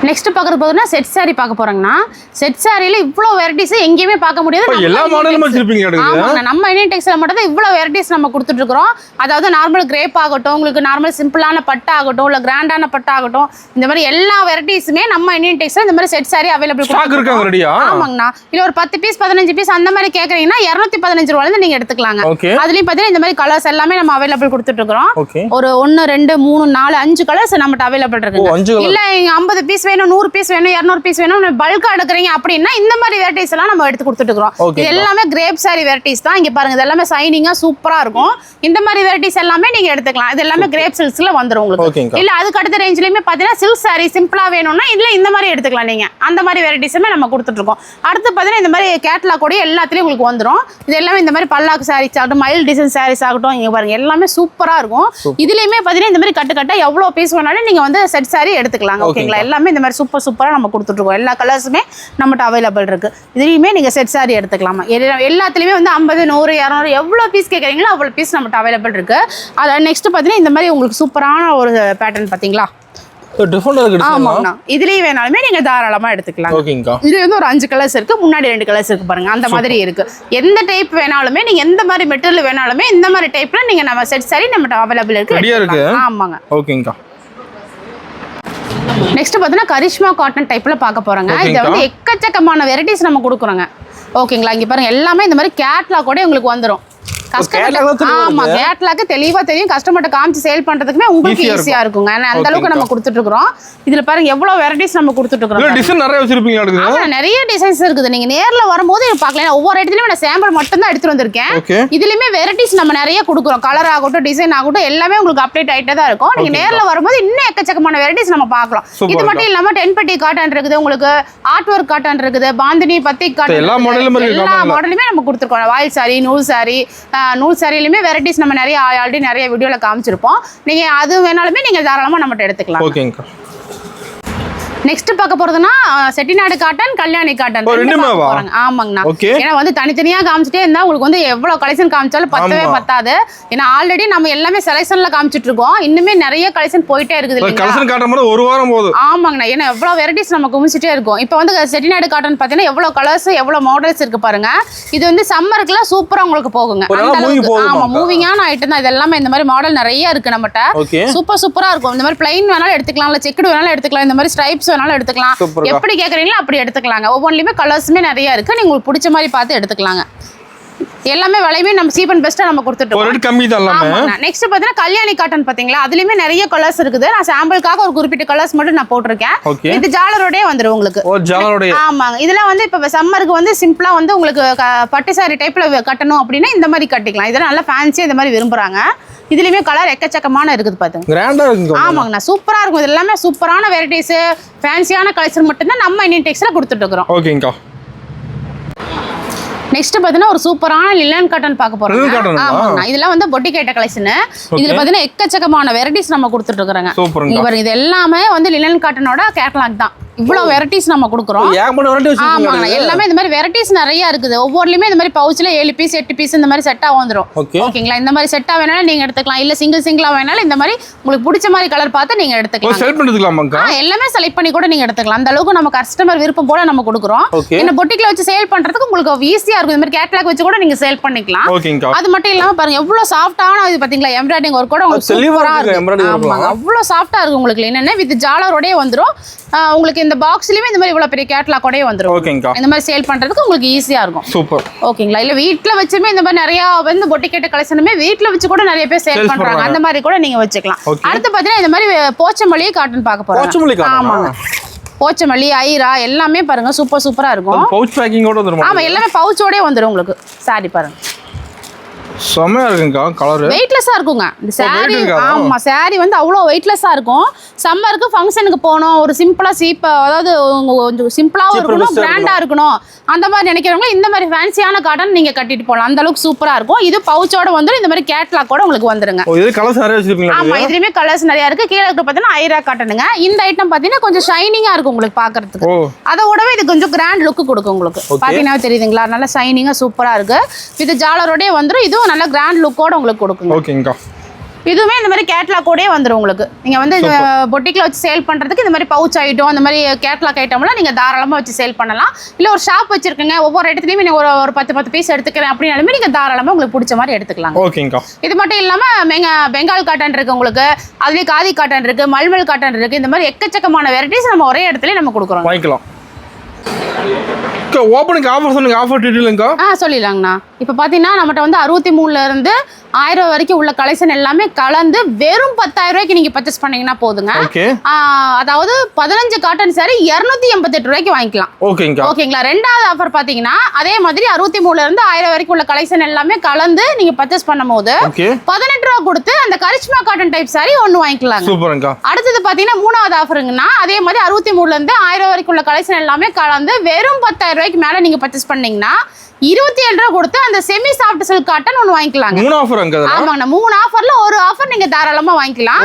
B: நெக்ஸ்ட் பார்க்கறது பார்த்தீங்கன்னா செட் சாரி பார்க்க போறாங்கன்னா, செட் சாரியில இவ்வளோ வெரைட்டிஸ் எங்கேயுமே பார்க்க முடியாது.
A: எல்லா மாடலும் வச்சிருப்பீங்க.
B: ஆமாங்க, நம்ம இந்தியன் டெக்ஸ்டைல் மட்டும் தான் இவ்வளோ வெரைட்டிஸ் நம்ம கொடுத்துட்டு இருக்கிறோம். அதாவது நார்மல் கிரேப் ஆகட்டும், உங்களுக்கு நார்மல் சிம்பிளான பட்டு ஆகட்டும், இல்லை கிராண்டான பட்டு ஆகட்டும், இந்த மாதிரி எல்லா வெரைட்டிஸுமே நம்ம இந்தியன் டெக்ஸ்டைல் இந்த மாதிரி செட் சாரி அவைலபிள் இருக்கு. ஆமாங்கண்ணா, இல்லை ஒரு 10 பீஸ் 15 பீஸ் அந்த மாதிரி கேட்குறீங்கன்னா 215 ரூபாயிலிருந்து நீங்க எடுத்துக்கலாங்க. அதுலயும் பார்த்தீங்கன்னா இந்த மாதிரி கலர்ஸ் எல்லாமே நம்ம அவைலபிள் கொடுத்துட்டு இருக்கிறோம். ஒரு 1 2 3 4 5 கலர்ஸ் நம்மகிட்ட அவைலபிள் இருக்கு. இல்ல 50 பீஸ் வேணும், 100 பீஸ் வேணும், 200 பீஸ் வேணும், பல்கா எடுக்கிறீங்க அப்படின்னா இந்த மாதிரி வெரைட்டிஸ் எல்லாம் நம்ம எடுத்து கொடுத்துட்டு இருக்கோம். இது எல்லாமே கிரேப் சாரி வெரைட்டிஸ் தான். இங்க பாருங்க, இது எல்லாமே சைனிங்கா சூப்பரா இருக்கும். இந்த மாதிரி வெரைட்டிஸ் எல்லாமே நீங்க எடுத்துக்கலாம். இது எல்லாமே கிரேப் சில்க்ஸ்ல வந்துரும் உங்களுக்கு. இல்ல அதுக்கு அடுத்த ரேஞ்ச்லயுமே பாத்தீங்கன்னா சில்க் சாரி சிம்பிளா வேணும்னா இல்ல இந்த மாதிரி எடுத்துக்கலாம் நீங்க. அந்த மாதிரி வெரைட்டிஸுமே நம்ம கொடுத்துட்டு இருக்கோம். அடுத்து பாத்தீங்கன்னா இந்த மாதிரி கேட்லாக் கூட எல்லாத்துலயும் உங்களுக்கு வந்துரும். இது எல்லாமே இந்த மாதிரி பல்லாக்கு சாரீஸ் ஆகட்டும், மயில் டிசைன் சாரீஸ் ஆகட்டும், இங்க பாருங்க எல்லாமே சூப்பரா இருக்கும். இதுலயுமே பாத்தீங்கன்னா இந்த மாதிரி கட்டு கட்டா எவ்வளவு பீஸ் வேணாலும் நீங்க வந்து செட் சாரி எடுத்துக்கலாம். ஓகேங்களா, எல்லாமே இந்த மாதிரி சூப்பரா நம்ம கொடுத்துட்டு இருக்கோம். எல்லா கலர்ஸுமே நம்மகிட்ட அவைலபிள் இருக்கு. இதுலயுமே நீங்க செட் சாரி எடுத்துக்கலாமா. எல்லாத்துலயுமே வந்து 50 100 200 எவ்வளவு பீஸ் கேட்குறீங்களோ அவ்வளவு பீஸ் நம்மகிட்ட அவைலபிள் இருக்கு. அத நெக்ஸ்ட் பாத்தீங்கன்னா இந்த மாதிரி உங்களுக்கு சூப்பரான ஒரு பேட்டர்ன் பாத்தீங்களா. ஆமாங்கண்ணா, இதுலயும் வேணாலுமே நீங்க தாராளமா எடுத்துக்கலாம். இது வந்து ஒரு 5 கலர்ஸ் இருக்கு, முன்னாடி 2 கலர்ஸ் இருக்கு பாருங்க. அந்த மாதிரி இருக்கு. எந்த டைப் வேணாலுமே நீங்க எந்த மாதிரி மெட்டீரியல் வேணாலுமே இந்த மாதிரி டைப்ல நீங்க நம்ம செட் சாரி நம்மகிட்ட அவைலபிள் இருக்கு. ஆமாங்க. ஓகேங்கா. நெக்ஸ்ட் பார்த்தீங்கன்னா கரிஷ்மா காட்டன் டைப்ல பார்க்க போறாங்க. இது வந்து எக்கச்சக்கமான வெரைட்டிஸ் நம்ம கொடுக்குறோங்க. ஓகேங்களா, இங்க பாருங்க எல்லாமே இந்த மாதிரி கேட்லாக் கூட உங்களுக்கு வந்துடும். ஆமா, கேட்லாக் தெளிவா தெரியும். கஸ்டமர்ட்ட காமிச்சு சேல் பண்றதுக்குமே உங்களுக்கு ஈஸியா இருக்குங்க. அந்த அளவுக்கு நம்ம கொடுத்துட்டு இருக்கோம். இதுல பாருங்க எவ்வளவு வெரைட்டிஸ் நம்ம கொடுத்துட்டு இருக்கோம்.
A: டிசைன் நிறைய வச்சிருப்பீங்க.
B: ஆமா, நிறைய டிசைன்ஸ் இருக்குது. நீங்க நேர்ல வரும்போது பார்க்கலாம். ஒவ்வொரு இடத்துலயும் நான் சாம்பிள் மட்டும் தான் எடுத்துட்டு வந்திருக்கேன். இதுலயுமே வெரைட்டிஸ் நம்ம நிறைய கொடுக்குறோம். கலர் ஆகட்டும், டிசைன் ஆகட்டும், எல்லாமே உங்களுக்கு அப்டேட் ஆயிட்டே தான் இருக்கும். நீங்க நேர்ல வரும்போது இன்னும் எக்கச்சக்கமான வெரைட்டிஸ் நம்ம பார்க்கலாம். இது மட்டும் இல்லாம டென்பட்டி காட்டன் இருக்குது, உங்களுக்கு ஆர்ட் ஒர்க் காட்டன் இருக்குது, பாந்தினி பத்திக் காட்டன், எல்லா மாடலுமே நம்ம கொடுத்துருக்கோம். வாயில் சாரி, நூல் சாரி, நூல் சாரியிலுமே வெரைட்டிஸ் நம்ம நிறைய ஆல்ரெடி நிறைய வீடியோல காமிச்சிருப்போம். நீங்க அது வேணாலுமே நீங்க தாராளமா நம்மகிட்ட எடுத்துக்கலாம். ஓகேங்க. நெக்ஸ்ட் பார்க்க போறதுன்னா செட்டிநாடு காட்டன், கல்யாணி காட்டன் போறாங்க. ஆமாங்கண்ணா, ஏன்னா வந்து தனித்தனியா காமிச்சிட்டே இருந்தா உங்களுக்கு வந்து எவ்வளவு கலெக்ஷன் காமிச்சாலும் பத்தவே பத்தாது. ஏன்னா ஆல்ரெடி நம்ம எல்லாமே செலக்ஷன்ல காமிச்சிட்டு இருக்கோம். இன்னுமே நிறைய கலெக்ஷன் போயிட்டே இருக்குது.
A: ஒரு வாரம் போகுது.
B: ஆமாங்கண்ணா, ஏன்னா எவ்வளவு வெரைட்டிஸ் நம்ம குமிச்சிட்டே இருக்கும். இப்போ வந்து செட்டிநாடு காட்டன் பாத்தீங்கன்னா எவ்வளவு கலர்ஸ் எவ்வளவு மாடல்ஸ் இருக்கு பாருங்க. இது வந்து சம்மருக்குலாம் சூப்பரா உங்களுக்கு போகுங்க. ஆமா, மூவிங்கான ஐட்டம் தான் இது எல்லாமே. இந்த மாதிரி மாடல் நிறைய இருக்கு நம்மகிட்ட. சூப்பரா இருக்கும். இந்த மாதிரி பிளைன் வேணாலும் எடுத்துக்கலாம், இல்ல செக்குடு வேணாலும் எடுத்துக்கலாம், இந்த மாதிரி ஸ்ட்ரைப்ஸ் வேணாலும் எடுத்துக்கலாம். எப்படி கேக்குறீங்களோ அப்படி எடுத்துக்கலாங்க. ஒவ்வொன்றிலுமே கலர்ஸுமே நிறைய இருக்கு. நீங்க உங்களுக்கு பிடிச்ச மாதிரி பார்த்து எடுத்துக்கலாங்க. எல்லாமே விலையுமே நம்ம சீப் அண்ட் பெஸ்டா நம்ம கொடுத்துட்டு இருக்கோம். நெக்ஸ்ட் பாத்தீங்கன்னா கல்யாணி காட்டன் பாத்தீங்களா, அதுலயுமே நிறைய கலர்ஸ் இருக்குது. நான் சாம்பிளுக்காக ஒரு குறிப்பிட்ட கலர்ஸ் மட்டும் நான் போட்டிருக்கேன். இது ஜாலரோடே வந்துரும் உங்களுக்கு. ஆமாங்க, இதெல்லாம் வந்து இப்ப சம்மருக்கு வந்து சிம்பிளா வந்து உங்களுக்கு பட்டு சாரி டைப்ல கட்டணும் அப்படின்னா இந்த மாதிரி கட்டிக்கலாம். இதெல்லாம் நல்லா ஃபேன்சியா இந்த மாதிரி விரும்புறாங்க. இதுலயுமே கலர் எக்கச்சக்கமான இருக்குது பாத்துங்க. ஆமாங்கண்ணா, சூப்பரா இருக்கும். இது எல்லாமே சூப்பரான வெரைட்டிஸ், ஃபேன்சியான கலெக்ஷன் மட்டும் தான் நம்ம இந்தியன் டெக்ஸ்டைல்ல கொடுத்துட்டு இருக்கோம். ஓகேங்கா. நெக்ஸ்ட் பாத்தீங்கன்னா ஒரு சூப்பரான லினன் காட்டன் பார்க்க போறோம். ஆமாங்க, இதெல்லாம் வந்து பொட்டிக் ஐட்ட கலெக்ஷன். இதுல பாத்தீங்கன்னா எக்கச்சக்கமான வெரைட்டிஸ் நம்ம கொடுத்துட்டு இருக்கோங்க. இவர் இது எல்லாமே வந்து லினன் காட்டனோட கேட்டலாக் தான். இவ்வளவு வெரைட்டிஸ் நம்ம கொடுக்குறோம். ஆமாங்க, எல்லாமே இந்த மாதிரி வெரைட்டிஸ் நிறைய இருக்குது. ஒவ்வொருலயுமே இந்த மாதிரி பவுச்ல 7 பீஸ் 8 பீஸ் இந்த மாதிரி செட்டா வந்துரும். ஓகேங்களா, இந்த மாதிரி செட்டா வேணாலும் நீங்க எடுத்துக்கலாம், இல்ல சிங்கிளா வேணாலும் இந்த மாதிரி உங்களுக்கு பிடிச்ச மாதிரி கலர் பார்த்து நீங்க எடுத்துக்கலாம்.
A: செலக்ட் பண்ணிக்கலாமாங்க?
B: எல்லாமே செலக்ட் பண்ணி கூட நீங்க எடுத்துக்கலாம். அந்த அளவுக்கு நம்ம கஸ்டமர் விருப்பம் போல நம்ம கொடுக்குறோம். இந்த பொட்டிக்ல வச்சு சேல் பண்றதுக்கு உங்களுக்கு ஈஸியா இருக்கும். இந்த மாதிரி கேட்டலாக் வச்சு கூட நீங்க சேல் பண்ணிக்கலாம். அது மட்டும் இல்லாம பாருங்க எவ்வளவு சாஃப்ட்டான இது பாத்தீங்களா, எம்ப்ராய்டிங் ஒர்க் கூட உங்களுக்கு சூப்பரா இருக்கு. ஆமாங்க, அவ்வளவு சாஃப்ட்டா இருக்கு உங்களுக்கு. என்னன்னா வித் ஜாலரோடே வந்துரும். உங்களுக்கு இந்த பாக்ஸ்லயுமே இந்த மாதிரி இவ்வளவு பெரிய கேட்டலாகோடே வந்துரும்.
A: ஓகேங்கா,
B: இந்த மாதிரி சேல் பண்றதுக்கு உங்களுக்கு ஈஸியா இருக்கும்.
A: சூப்பர்.
B: ஓகேங்களா, இல்ல வீட்ல வச்சுமே இந்த மாதிரி நிறைய வந்து பொட்டிக் கலெக்ஷனுமே வீட்ல வச்சு கூட நிறைய பேர் சேல் பண்றாங்க. அந்த மாதிரி கூட நீங்க வச்சுக்கலாம். அடுத்து பாத்தீங்கன்னா இந்த மாதிரி போச்சமல்லி காட்டன் பார்க்க போறோம். ஆமாங்க, போச்சமல்லி ஐரா எல்லாமே பாருங்க சூப்பரா இருக்கும்.
A: பவுச் பேக்கிங்கோட வந்துரும்.
B: ஆமா, எல்லாமே பவுச்சோடே வந்துரும் உங்களுக்கு. சாரி பாருங்க
A: செமையா இருக்குங்க, கலர்
B: வெயிட்லெஸ்ஸா இருக்குங்க இந்த சாரி. ஆமா, சாரி வந்து அவ்வளோ வெயிட்லெஸ்ஸா இருக்கும். சம்மருக்கு ஃபங்க்ஷனுக்கு போகணும், ஒரு சிம்பிளா அதாவது கொஞ்சம் சிம்பிளாவும் இருக்கணும், கிராண்டா இருக்கணும், அந்த மாதிரி நினைக்கிறவங்க இந்த மாதிரி ஃபேன்சியான காட்டன் நீங்க கட்டிட்டு போகலாம். அந்த அளவுக்கு சூப்பரா இருக்கும். இது பவுச்சோட வந்துரும். இந்த மாதிரி கேட்லாக் கூட உங்களுக்கு வந்துருங்க.
A: இது கலர்ஸ் நிறைய வச்சிருப்பீங்க.
B: ஆமா, இதுலயுமே கலர்ஸ் நிறைய இருக்கு. கீழே இருக்க பாத்தீங்கன்னா ஐரா காட்டனுங்க. இந்த ஐட்டம் பாத்தீங்கன்னா கொஞ்சம் ஷைனிங்கா இருக்கும் உங்களுக்கு பாக்குறதுக்கு. அதோடவே இது கொஞ்சம் கிராண்ட் லுக் கொடுக்கும் உங்களுக்கு. பாத்தீங்கன்னா தெரியுதுங்களா, நல்லா ஷைனிங்கா சூப்பரா இருக்கு. இது ஜாலரோடே வந்துரும். இதுவும் நல்ல கிராண்ட் லுக்கோட உங்களுக்கு கொடுக்கும்.
A: ஓகேங்கா,
B: இதுவுமே இந்த மாதிரி கேட்லாக்கோடே வந்துரும் உங்களுக்கு. நீங்க வந்து பொட்டிக்ல வச்சு சேல் பண்றதுக்கு இந்த மாதிரி பவுச் ஐட்டம், அந்த மாதிரி கேட்லாக் ஐட்டம்லாம் நீங்க தாராளமா வச்சு சேல் பண்ணலாம். இல்ல ஒரு ஷாப் வச்சிருக்கீங்க, ஒவ்வொரு இடத்துலயும் நீங்க ஒரு 10 பீஸ் எடுத்துக்கிறேன் அப்படின்னாலுமே நீங்க தாராளமா உங்களுக்கு பிடிச்ச மாதிரி எடுத்துக்கலாம்.
A: ஓகேங்கா,
B: இது மட்டும் இல்லாம பெங்கால் காட்டன் இருக்கு உங்களுக்கு, அதுலயே காதி காட்டன் இருக்கு, மல்மல் காட்டன் இருக்கு. இந்த மாதிரி எக்கச்சக்கமான வெரைட்டிஸ் நம்ம ஒரே இடத்துல நம்ம கொடுக்குறோம்.
A: வாங்கிக்கலாம். ஓபனிங் ஆஃபர் சொன்னீங்க, ஆஃபர் டீடைலுங்க
B: சொல்லிடலாங்கண்ணா. இப்போ பார்த்தீங்கன்னா நம்மகிட்ட வந்து 63 இருந்து 1000 வரைக்கும் உள்ள கலெக்ஷன் எல்லாமே கலந்து வெறும் 10,000 ரூபாய்க்கு நீங்க பர்ச்சேஸ் பண்ணீங்கன்னா போதுங்க. அதாவது 15 காட்டன் சாரி 288 ரூபாய்க்கு வாங்கிக்கலாம். ஓகேங்களா, ரெண்டாவது ஆஃபர் பார்த்தீங்கன்னா அதே மாதிரி 63 இருந்து 1000 வரைக்கும் உள்ள கலெக்ஷன் எல்லாமே கலந்து நீங்க பர்ச்சேஸ் பண்ணும்போது 18 ரூபா கொடுத்து அந்த கரிஷ்மா காட்டன் டைப் சாரி ஒன்று வாங்கிக்கலாம். அடுத்தது பார்த்தீங்கன்னா மூணாவது ஆஃபருங்கன்னா அதே மாதிரி 63 இருந்து 1000 வரைக்கும் உள்ள கலெக்ஷன் எல்லாமே கலந்து வெறும் 10,000 ரூபாய்க்கு மேல நீங்க பர்ச்சேஸ் பண்ணீங்கன்னா 27 ரூபா கொடுத்து அந்த செமி சாஃப்ட் சில்க் காட்டன் ஒன்னு வாங்கிக்கலாம்.
A: மூணு ஆஃபர் அங்க.
B: ஆமாங்க, 3 ஆஃபர்ல ஒரு ஆஃபர் நீங்க தாராளமா வாங்கிக்கலாம்.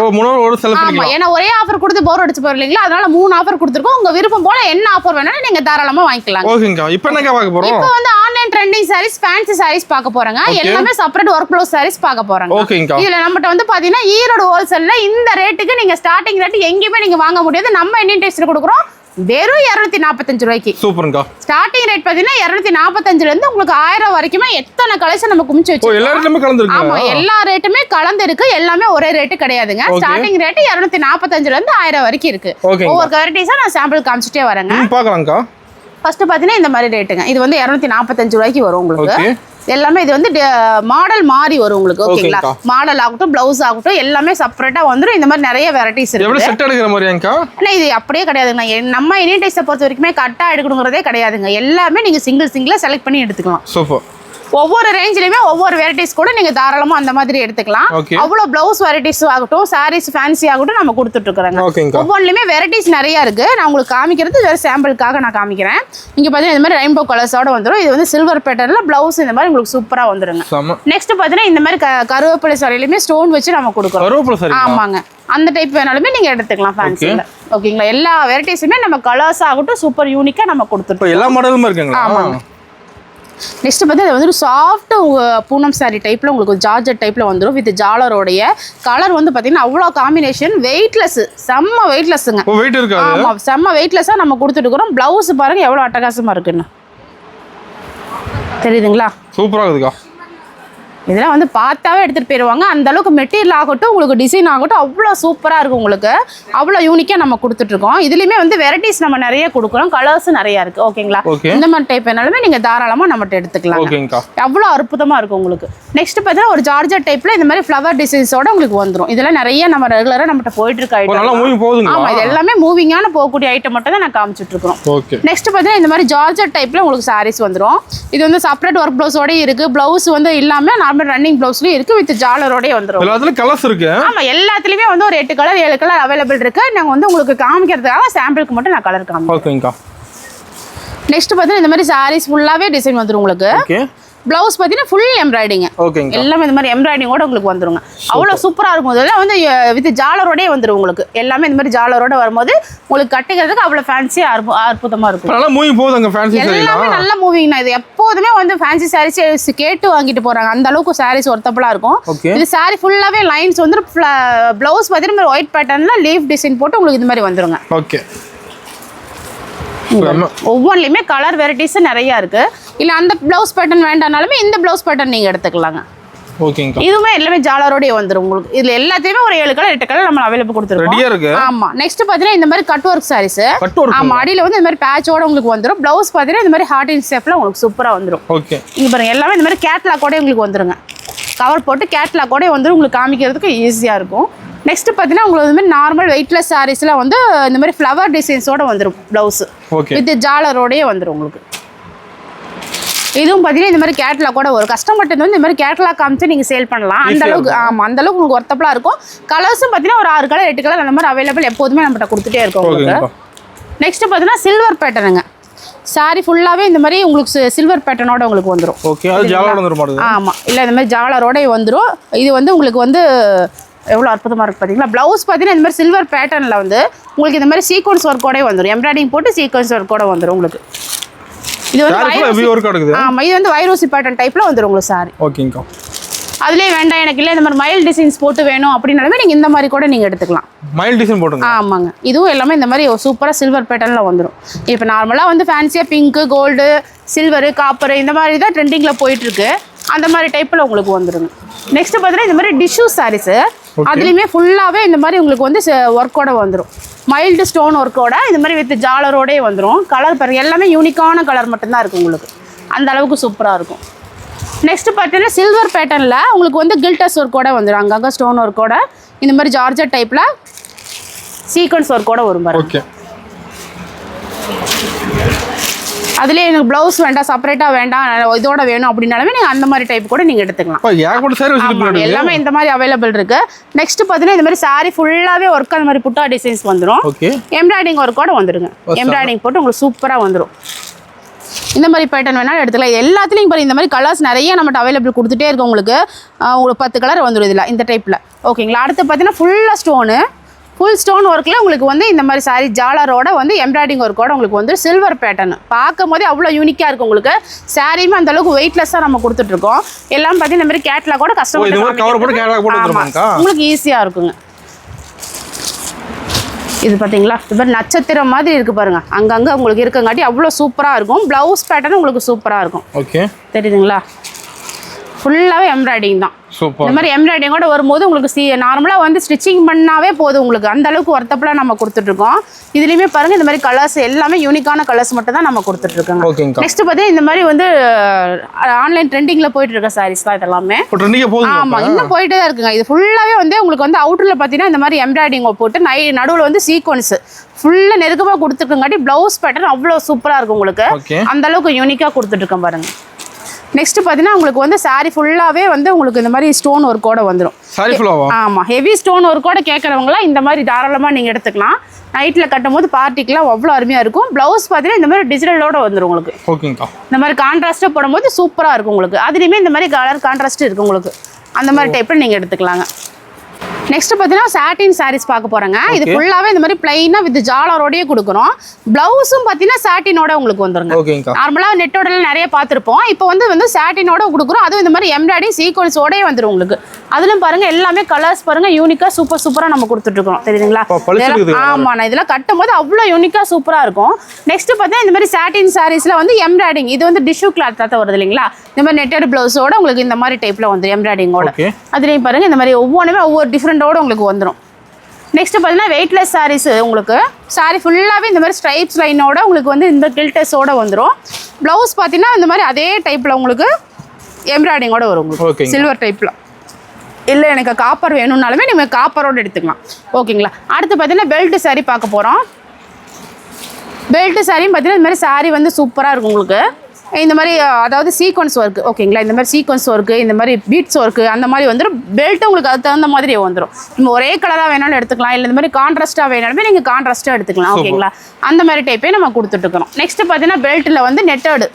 B: ஆமா, ஏன்னா ஒரே ஆஃபர் கொடுத்து போர் அடிச்சு போறீங்களா, அதனால 3 ஆஃபர் கொடுத்துருக்கோம். உங்க விருப்பம் போல என்ன ஆஃபர் வேணாலும் நீங்க தாராளமா வாங்கிக்கலாம்.
A: ஓகேங்க, இப்போ என்னங்க பார்க்க போறோம்?
B: இப்போ வந்து online trending sarees, fancy sarees பார்க்க போறோங்க. எல்லாமே செப்பரேட் ஒர்க் ப்ளவுஸ் சாரீஸ் பார்க்க போறோங்க.
A: ஓகேங்க,
B: இதுல நம்மட்ட வந்து பாத்தீங்கன்னா ஈரோடு ஹோல்சேல்ல இந்த ரேட்டுக்கு நீங்க ஸ்டார்டிங் ரேட் எங்கேயுமே நீங்க வாங்க முடியாது. நம்ம இந்தியன் டெக்ஸ்டைல் கொடுக்குறோம் வெறும் 245 ரூபாய்க்கு.
A: சூப்பர்ங்க.
B: ஸ்டார்டிங் ரேட் பாத்தீங்கன்னா 245 இருந்து உங்களுக்கு 1000 வரைக்குமே எத்தனை கலெக்ஷன் நம்ம குமிச்சு வச்சிருக்கோம்.
A: எல்லா ரேட்டுமே கலந்துருக்கு.
B: ஆமா, எல்லா ரேட்டுமே கலந்து இருக்கு. எல்லாமே ஒரே ரேட் கிடையாதுங்க. ஸ்டார்டிங் ரேட் 245 இருந்து 1000 வரைக்கும் இருக்கு. ஒவ்வொரு வெரைட்டிஸா நான் சாம்பிள் காமிச்சிட்டே வரேங்க.
A: பார்க்கலாம்க்கா.
B: ஃபர்ஸ்ட் பாத்தீங்கன்னா இந்த மாதிரி ரேட்டுங்க. இது வந்து 245 ரூபாய்க்கு வரும் உங்களுக்கு. எல்லாமே இது வந்து மாடல் மாறி வரும் உங்களுக்கு. ஓகேங்களா, மாடல் ஆகட்டும், பிளவுஸ் ஆகட்டும், எல்லாமே செப்பரேட்டா வந்துரும். இந்த மாதிரி நிறைய வெரைட்டிஸ் இருக்கு.
A: எவ்வளவு செட் எடுக்கிற மாதிரியாங்கா?
B: இது அப்படியே கிடையாதுங்க. நம்ம இந்தியன் டெக்ஸ்டைல் பொறுத்த வரைக்குமே கட்டா எடுக்கணுங்கிறதே கிடையாதுங்க. எல்லாமே நீங்க சிங்கிளா செலக்ட் பண்ணி எடுத்துக்கலாம்.
A: சூப்பர்.
B: ஒவ்வொரு ரேஞ்சிலுமே ஒவ்வொரு வெரைட்டிஸ் கூட நீங்க தாராளமா அந்த மாதிரி எடுத்துக்கலாம். அவ்வளவு பிளவுஸ் வெரைட்டிஸ் ஆகட்டும், சாரீஸ் ஃபேன்சி ஆகட்டும் நம்ம கொடுத்துட்டு இருக்கிறோங்க. ஒவ்வொன்றுலயுமே வெரைட்டிஸ் நிறைய இருக்கு. நான் உங்களுக்கு காமிக்கிறது வேற சாம்பிளுக்காக நான் காமிக்கிறேன். இங்க பாத்தீங்கன்னா இந்த மாதிரி ரெயின்போ கலர்ஸோட வந்துடும். இது வந்து சில்வர் பேட்டர்ன்ல பிளவுஸ் இந்த மாதிரி உங்களுக்கு சூப்பரா வந்துருங்க. நெக்ஸ்ட் பாத்தீங்கன்னா இந்த மாதிரி கருவேப்பிலை சாரியிலுமே ஸ்டோன் வச்சு நம்ம கொடுக்குறோம். ஆமாங்க, அந்த டைப் வேணாலுமே நீங்க எடுத்துக்கலாம் ஃபேன்சில. ஓகேங்களா, எல்லா வெரைட்டிஸுமே நம்ம கலர்ஸ் ஆகட்டும் சூப்பர் யூனிக்கா நம்ம கொடுத்துருக்கோம்.
A: எல்லா மாடலுமே இருக்குங்களா? ஆமாங்க.
B: நெக்ஸ்ட் வந்து இது வந்து சாஃப்ட் பூனம் சாரி டைப்ல உங்களுக்கு ஜார்ஜெட் டைப்ல வந்துடும். வித் ஜாலரோடைய கலர் வந்து பாத்தீங்கன்னா அவ்வளோ காம்பினேஷன், வெயிட்லெஸ், செம்ம வெயிட்லெஸ்ஸுங்க. ஆமா, செம்ம வெயிட்லெஸ்ஸா நம்ம கொடுத்துட்டு இருக்கிறோம். பிளவுஸ் பாருங்க எவ்வளவு அட்டகாசமா இருக்குன்னு தெரியுதுங்களா?
A: சூப்பரா இருக்குதுக்கா.
B: இதெல்லாம் வந்து பார்த்தாவே எடுத்துகிட்டு போயிடுவாங்க. அந்த அளவுக்கு மெட்டீரியல் ஆகட்டும், உங்களுக்கு டிசைன் ஆகட்டும் அவ்வளோ சூப்பராக இருக்கும். உங்களுக்கு அவ்வளோ யூனிக்காக நம்ம கொடுத்துட்ருக்கோம். இதுலேயுமே வந்து வெரைட்டிஸ் நம்ம நிறைய கொடுக்குறோம். கலர்ஸ் நிறையா இருக்குது. ஓகேங்களா, இந்த மாதிரி டைப் வேணாலுமே நீங்கள் தாராளமாக நம்மகிட்ட எடுத்துக்கலாம். அவ்வளோ அற்புதமாக இருக்கும் உங்களுக்கு. நெக்ஸ்ட் பார்த்தீங்கன்னா ஒரு ஜார்ஜெட் டைப்பில் இந்த மாதிரி ஃப்ளவர் டிசைன்ஸோட உங்களுக்கு வந்துடும். இதெல்லாம் நிறைய நம்ம ரெகுலராக நம்மகிட்ட போயிட்டு இருக்க ஐட்டம். ஆமாம், இது எல்லாமே மூவிங்கான போகக்கூடிய ஐட்டம் மட்டும் தான் நான் காமிச்சிட்டு இருக்கோம். நெக்ஸ்ட் பார்த்தீங்கன்னா இந்த மாதிரி ஜார்ஜெட் டைப்பில் உங்களுக்கு சாரீஸ் வந்துடும். இது வந்து செப்பரேட் ஒர்க் ப்ளவுஸோட இருக்குது. ப்ளவுஸ் வந்து இல்லாமல் ரன்னிங் ப்ளவுஸ்லயே இருக்கு. வித் ஜாலரோடே வந்துரும். எல்லாத்துலயும் கலர்ஸ் இருக்கு. ஆமா, எல்லாத்துலயுமே வந்து ஒரு 8 கலர் 7 கலர் அவைலபிள் இருக்கு. நாங்க வந்து உங்களுக்கு காமிக்கிறதுக்காக சாம்பிளுக்கு மட்டும் நான் கலர் காமிக்கிறேன். ஓகேங்கா. நெக்ஸ்ட் பார்த்தீங்கன்னா இந்த மாதிரி சாரீஸ் ஃபுல்லாகவே டிசைன் வந்துடும் உங்களுக்கு.
A: ஓகே.
B: ப்ளவுஸ் பார்த்தீங்கன்னா ஃபுல் எம்ப்ராய்டிங்.
A: ஓகேங்க.
B: எல்லாமே இந்த மாதிரி எம்ப்ராய்டிங்கோட உங்களுக்கு வந்துருங்க. அவ்வளோ சூப்பராக இருக்கும். இதெல்லாம் வந்து வித் ஜாலரோடே வந்துடும் உங்களுக்கு. எல்லாமே இந்த மாதிரி ஜாலரோட வரும்போது உங்களுக்கு கட்டிக்கிறதுக்கு அவ்வளோ ஃபேன்சியாக அற்புதமாக இருக்கும்.
A: நல்லா மூவிங் போகுதுங்க ஃபேன்சி சாரீ.
B: எல்லாமே நல்ல மூவிங்னா இது எப்போதுமே வந்து ஃபேன்சி சாரீஸ் கேட்டு வாங்கிட்டு போகிறாங்க. அந்த அளவுக்கு சாரீஸ் ஒர்த்தபுளாக இருக்கும். இது சாரீ ஃபுல்லாகவே லைன்ஸ் வந்து ப்ளவுஸ் பார்த்தீங்கன்னா ஒயிட் பேட்டர்னில் லீஃப் டிசைன் போட்டு உங்களுக்கு இது மாதிரி வந்துருங்க.
A: ஓகே.
B: ஒவ்வொன்றிலையுமே கலர் வெரைட்டிஸ் நிறைய இருக்கு. இல்லை அந்த ப்ளவுஸ் பேட்டர்ன் வேண்டானாலுமே இந்த ப்ளவுஸ் பேட்டர்ன் நீங்கள் எடுத்துக்கலாங்க.
A: ஓகேங்க.
B: இதுவுமே எல்லாமே ஜாலரோடய வந்துடும் உங்களுக்கு. இதில் எல்லாத்தையுமே ஒரு 7 கலர் 8 கலர் நம்ம அவைலபிள் கொடுத்துருக்கோம். ஆமாம். நெக்ஸ்ட் பார்த்தீங்கன்னா இந்த மாதிரி கட் ஒர்க் சாரீஸ். ஆமாம். அடியில் வந்து இந்த மாதிரி பேட்சோட உங்களுக்கு வந்துடும். ப்ளவுஸ் பார்த்தீங்கன்னா இந்த மாதிரி ஹார்ட் இன் ஷேப்ல உங்களுக்கு சூப்பராக வந்துடும்.
A: ஓகே.
B: இங்கே பாருங்க எல்லாமே இந்த மாதிரி கேட்லாக்கோட உங்களுக்கு வந்துருங்க. கவர் போட்டு கேட்லாக்கோட வந்துடும். உங்களுக்கு காமிக்கிறதுக்கு ஈஸியாக இருக்கும். நெக்ஸ்ட் பார்த்தீங்கன்னா உங்களுக்கு இந்த மாதிரி நார்மல் வெயிட்லெஸ் சாரீஸ்ல வந்து இந்த மாதிரி ஃப்ளவர் டிசைன்ஸோட வந்துடும் ப்ளவுஸ். வித் ஜாலரோடயே வந்துடும் உங்களுக்கு. இதுவும் பார்த்தீங்கன்னா இந்த மாதிரி கேட்லாக் கூட ஒரு கஸ்டமர்ட்ட வந்து இந்த மாதிரி கேட்லாக் காமிச்சு நீங்கள் சேல் பண்ணலாம். அந்த அளவுக்கு ஆமாம் அந்த அளவுக்கு உங்களுக்கு ஒர்த்தபுளாக இருக்கும். கலர்ஸும் பார்த்தீங்கன்னா ஒரு 6 கலர் 8 கலர் அந்த மாதிரி அவைலபிள் எப்போதுமே நம்மகிட்ட கொடுத்துட்டே இருக்கோம் உங்களுக்கு. நெக்ஸ்ட் பார்த்தீங்கன்னா சில்வர் பேட்டர்னுங்க. சாரி ஃபுல்லாகவே இந்த மாதிரி உங்களுக்கு சில்வர் பேட்டர்னோட உங்களுக்கு வந்துடும். ஆமாம். இல்லை இந்த மாதிரி ஜாலரோட வந்துடும். இது வந்து உங்களுக்கு வந்து எவ்வளோ அற்புதமாக இருக்குது பார்த்தீங்களா. ப்ளவுஸ் பார்த்தீங்கன்னா இந்த மாதிரி சில்வர் பேட்டர்னில் வந்து உங்களுக்கு இந்த மாதிரி சீக்வன்ஸ் ஒர்க்கோடய வந்துடும். எம்ப்ராய்டிங் போட்டு சீக்வன்ஸ் ஒர்க்கோட வந்துடும் உங்களுக்கு. இது வந்து ஆமாம் இது வந்து வைரோசி பேட்டர்ன் டைப்பில் வந்துடும் உங்களுக்கு சாரி.
A: ஓகேங்க.
B: அதுலேயே வேண்டாம் எனக்கு இல்லை இந்த மாதிரி மைல் டிசைன்ஸ் போட்டு வேணும் அப்படின்னாலுமே நீங்கள் இந்த மாதிரி கூட நீங்கள் எடுத்துக்கலாம்.
A: மைல் டிசைன் போட்டுங்க.
B: ஆமாங்க. இதுவும் எல்லாமே இந்த மாதிரி சூப்பராக சில்வர் பேட்டர்னில் வந்துடும். இப்போ நார்மலாக வந்து ஃபேன்சியாக பிங்க்கு கோல்டு சில்வரு காப்பரு இந்த மாதிரி தான் ட்ரெண்டிங்கில் போயிட்டுருக்கு. அந்த மாதிரி டைப்பில் உங்களுக்கு வந்துடுங்க. நெக்ஸ்ட் பார்த்தீங்கன்னா இந்த மாதிரி டிஷ்யூ சாரீஸு. அதுலேயுமே ஃபுல்லாகவே இந்த மாதிரி உங்களுக்கு வந்து ஒர்க்கோட வந்துடும். மைல்டு ஸ்டோன் ஒர்க்கோட இந்த மாதிரி வித் ஜாலரோடே வந்துடும். கலர் பாருங்க எல்லாமே யூனிக்கான கலர் மட்டும்தான் இருக்குது உங்களுக்கு. அந்த அளவுக்கு சூப்பராக இருக்கும். நெக்ஸ்ட் பார்த்தீங்கன்னா சில்வர் பேட்டர்னில் உங்களுக்கு வந்து கில்டஸ் ஒர்க்கோட வந்துடும். அங்கங்கே ஸ்டோன் ஒர்க்கோட இந்த மாதிரி ஜார்ஜட் டைப்பில் சீக்வன்ஸ் ஒர்க்கோட வரும் பாருங்க.
A: ஓகே.
B: அதுலேயே எனக்கு ப்ளவுஸ் வேண்டாம் செப்பரேட்டாக வேண்டாம் இதோட வேணும் அப்படின்னாலுமே நீங்கள் அந்த மாதிரி டைப் கூட நீங்கள் எடுத்துக்கலாம். எல்லாமே இந்த மாதிரி அவைலபிள் இருக்கு. நெக்ஸ்ட் பார்த்தீங்கன்னா இந்த மாதிரி சாரி ஃபுல்லாகவே ஒர்க் அந்த மாதிரி புட்டா டிசைன்ஸ் வந்துடும். எம்ப்ராய்டிங் ஒர்க்கோட வந்துடுங்க. எம்ப்ராய்டிங் போட்டு உங்களுக்கு சூப்பராக வந்துடும். இந்த மாதிரி பேட்டர்ன் வேணாலும் எடுத்துக்கலாம். எல்லாத்துலேயும் பாருங்க இந்த மாதிரி கலர்ஸ் நிறைய நம்மகிட்ட அவைலபிள் கொடுத்துட்டே இருக்கும் உங்களுக்கு. உங்களுக்கு 10 கலர் வந்துடும் இதில் இந்த டைப்பில். ஓகேங்களா. அடுத்து பார்த்தீங்கன்னா ஃபுல்லாக ஸ்டோனு ஃபுல் ஸ்டோன் ஒர்க்கில் உங்களுக்கு வந்து இந்த மாதிரி சாரி ஜாலரோட வந்து எம்ப்ராய்டிங் ஒர்க்கோட உங்களுக்கு வந்து சில்வர் பேட்டர்ன் பார்க்கும் போதே அவ்வளோ யூனிக்காக இருக்கும் உங்களுக்கு. சாரியுமே அந்த அளவுக்கு வெயிட்லெஸ்ஸாக நம்ம கொடுத்துட்ருக்கோம். எல்லாம் பார்த்தீங்கன்னா இந்த மாதிரி கேட்லாகோட கஸ்டமர் உங்களுக்கு ஈஸியாக இருக்குங்க. இது பார்த்தீங்களா இது மாதிரி நட்சத்திரம் மாதிரி இருக்குது பாருங்கள். அங்கங்கே உங்களுக்கு இருக்கங்காட்டி அவ்வளோ சூப்பராக இருக்கும். ப்ளவுஸ் பேட்டர்ன் உங்களுக்கு சூப்பராக இருக்கும். ஓகே தெரியுதுங்களா. ஃபுல்லாகவே எம்ப்ராய்டிங் தான். இந்த மாதிரி எம்ப்ராய்டிங்கோட வரும்போது உங்களுக்கு நார்மலாக வந்து ஸ்டிச்சிங் பண்ணாவே போதும் உங்களுக்கு. அந்த அளவுக்கு ஒர்த்தபுளாக நம்ம கொடுத்துட்ருக்கோம். இதுலேயுமே பாருங்கள் இந்த மாதிரி கலர்ஸ் எல்லாமே யூனிக்கான கலர்ஸ் மட்டும் தான் நம்ம கொடுத்துட்ருக்கோங்க. நெக்ஸ்ட் பார்த்தீங்கன்னா இந்த மாதிரி வந்து ஆன்லைன் ட்ரெண்டிங்கில் போயிட்டு இருக்க சாரீஸ் தான் இதெல்லாமே. ஆமாம் இன்னும் போயிட்டே தான் இருக்குங்க. இது ஃபுல்லாகவே வந்து உங்களுக்கு வந்து அவுட்டரில் பார்த்தீங்கன்னா இந்த மாதிரி எம்ப்ராய்டிங் போட்டு நடுவில் வந்து சீக்வன்ஸ் ஃபுல்லாக நெருக்கமாக கொடுத்துருக்கங்காட்டி ப்ளவுஸ் பேட்டர்ன் அவ்வளோ சூப்பராக இருக்கும் உங்களுக்கு. அந்த அளவுக்கு யூனிக்காக கொடுத்துட்ருக்கோம் பாருங்கள். நெக்ஸ்ட் பார்த்தீங்கன்னா உங்களுக்கு வந்து சாரி ஃபுல்லாகவே வந்து உங்களுக்கு இந்த மாதிரி ஸ்டோன் ஒர்க்கோட வந்துடும். ஆமாம் ஹெவி ஸ்டோன் ஒர்க்கோட கேட்குறவங்களாம் இந்த மாதிரி தாராளமாக நீங்கள் எடுத்துக்கலாம். நைட்டில் கட்டும் போது பார்ட்டிக்கெலாம் அவ்வளோ அருமையாக இருக்கும். ப்ளவுஸ் பார்த்தீங்கன்னா இந்த மாதிரி டிஜிட்டலோட வந்துடும் உங்களுக்கு. ஓகேங்கக்கா. இந்த மாதிரி கான்ட்ராஸ்ட்டாக போடும்போது சூப்பராக இருக்கும் உங்களுக்கு. அதுலேயுமே இந்த மாதிரி கலர் கான்ட்ராஸ்ட் இருக்குது உங்களுக்கு. அந்த மாதிரி டைப்பில் நீங்கள் எடுத்துக்கலாங்க. நெக்ஸ்ட் பார்த்தீங்கன்னா சாட்டின் சாரீஸ் பார்க்க போகிறேங்க. இது ஃபுல்லாகவே இந்த மாதிரி பிளைனாக வித் ஜாலரோடயே கொடுக்குறோம். ப்ளவுஸும் பார்த்தீங்கன்னா சாட்டினோட உங்களுக்கு வந்துருங்க. நார்மலாக நெட்டோட நிறைய பார்த்துருப்போம். இப்போ வந்து சாட்டினோட கொடுக்குறோம். அதுவும் இந்த மாதிரி எம்ப்ராய்டிங் சீக்வன்ஸோடய வந்துடும் உங்களுக்கு. அதுலயும் பாருங்க எல்லாமே கலர்ஸ் பாருங்க யூனிக்கா சூப்பராக நம்ம கொடுத்துட்ருக்கோம். தெரியுதுங்களா. ஆமாம் நான் இதெல்லாம் கட்டும் போது அவ்வளோ யூனிக்காக சூப்பராக இருக்கும். நெக்ஸ்ட் பார்த்தீங்கன்னா இந்த மாதிரி சாட்டின் சாரீஸில் வந்து எம்ப்ராய்டிங் இது வந்து டிஷ்யூ கிளாத் தான் வருது இல்லைங்களா. இந்த மாதிரி நெட்டட் ப்ளவுஸோட உங்களுக்கு இந்த மாதிரி டைப்பில் வந்து எம்ப்ராய்டிங்கோட. அதுலேயும் பாருங்க இந்த மாதிரி ஒவ்வொன்றுமே ஒவ்வொரு டிஃப்ரெண்டோட உங்களுக்கு வந்துடும். நெக்ஸ்ட் பார்த்தீங்கன்னா வெயிட்லெஸ் சாரீஸ் உங்களுக்கு சாரி ஃபுல்லாகவே இந்த மாதிரி ஸ்ட்ரைப்ஸ் லைனோட உங்களுக்கு வந்து இந்த கில்டஸோட வந்துடும். ப்ளவுஸ் பார்த்தீங்கன்னா இந்த மாதிரி அதே டைப்பில் உங்களுக்கு எம்ப்ராய்டிங்கோட வரும் உங்களுக்கு சில்வர் டைப்பில். இல்லை எனக்கு காப்பர் வேணும்னாலுமே நீங்கள் காப்பரோடு எடுத்துக்கலாம். ஓகேங்களா. அடுத்து பார்த்தீங்கன்னா பெல்ட் சாரீ பார்க்க போகிறோம். பெல்ட் சாரியும் பார்த்தீங்கன்னா இந்த மாதிரி சாரீ வந்து சூப்பராக இருக்கும் உங்களுக்கு. இந்த மாதிரி அதாவது சீக்வன்ஸ் ஒர்க் ஓகேங்களா, இந்த மாதிரி சீக்வன்ஸ் ஒர்க்கு, இந்த மாதிரி பீட்ஸ் ஒர்க்கு, அந்த மாதிரி வந்துடும். பெல்ட் உங்களுக்கு அதுக்கு தகுந்த மாதிரி வந்துடும். நம்ம ஒரே கலராக வேணாலும் எடுத்துக்கலாம், இல்லை இந்த மாதிரி கான்ட்ராஸ்ட்டாக வேணாலுமே நீங்கள் கான்ட்ராஸ்ட்டாக எடுத்துக்கலாம். ஓகேங்களா, அந்த மாதிரி டைப்பே நம்ம கொடுத்துட்ருக்கோம். நெக்ஸ்ட் பார்த்தீங்கன்னா பெல்ட்டில் வந்து நெட்டடு.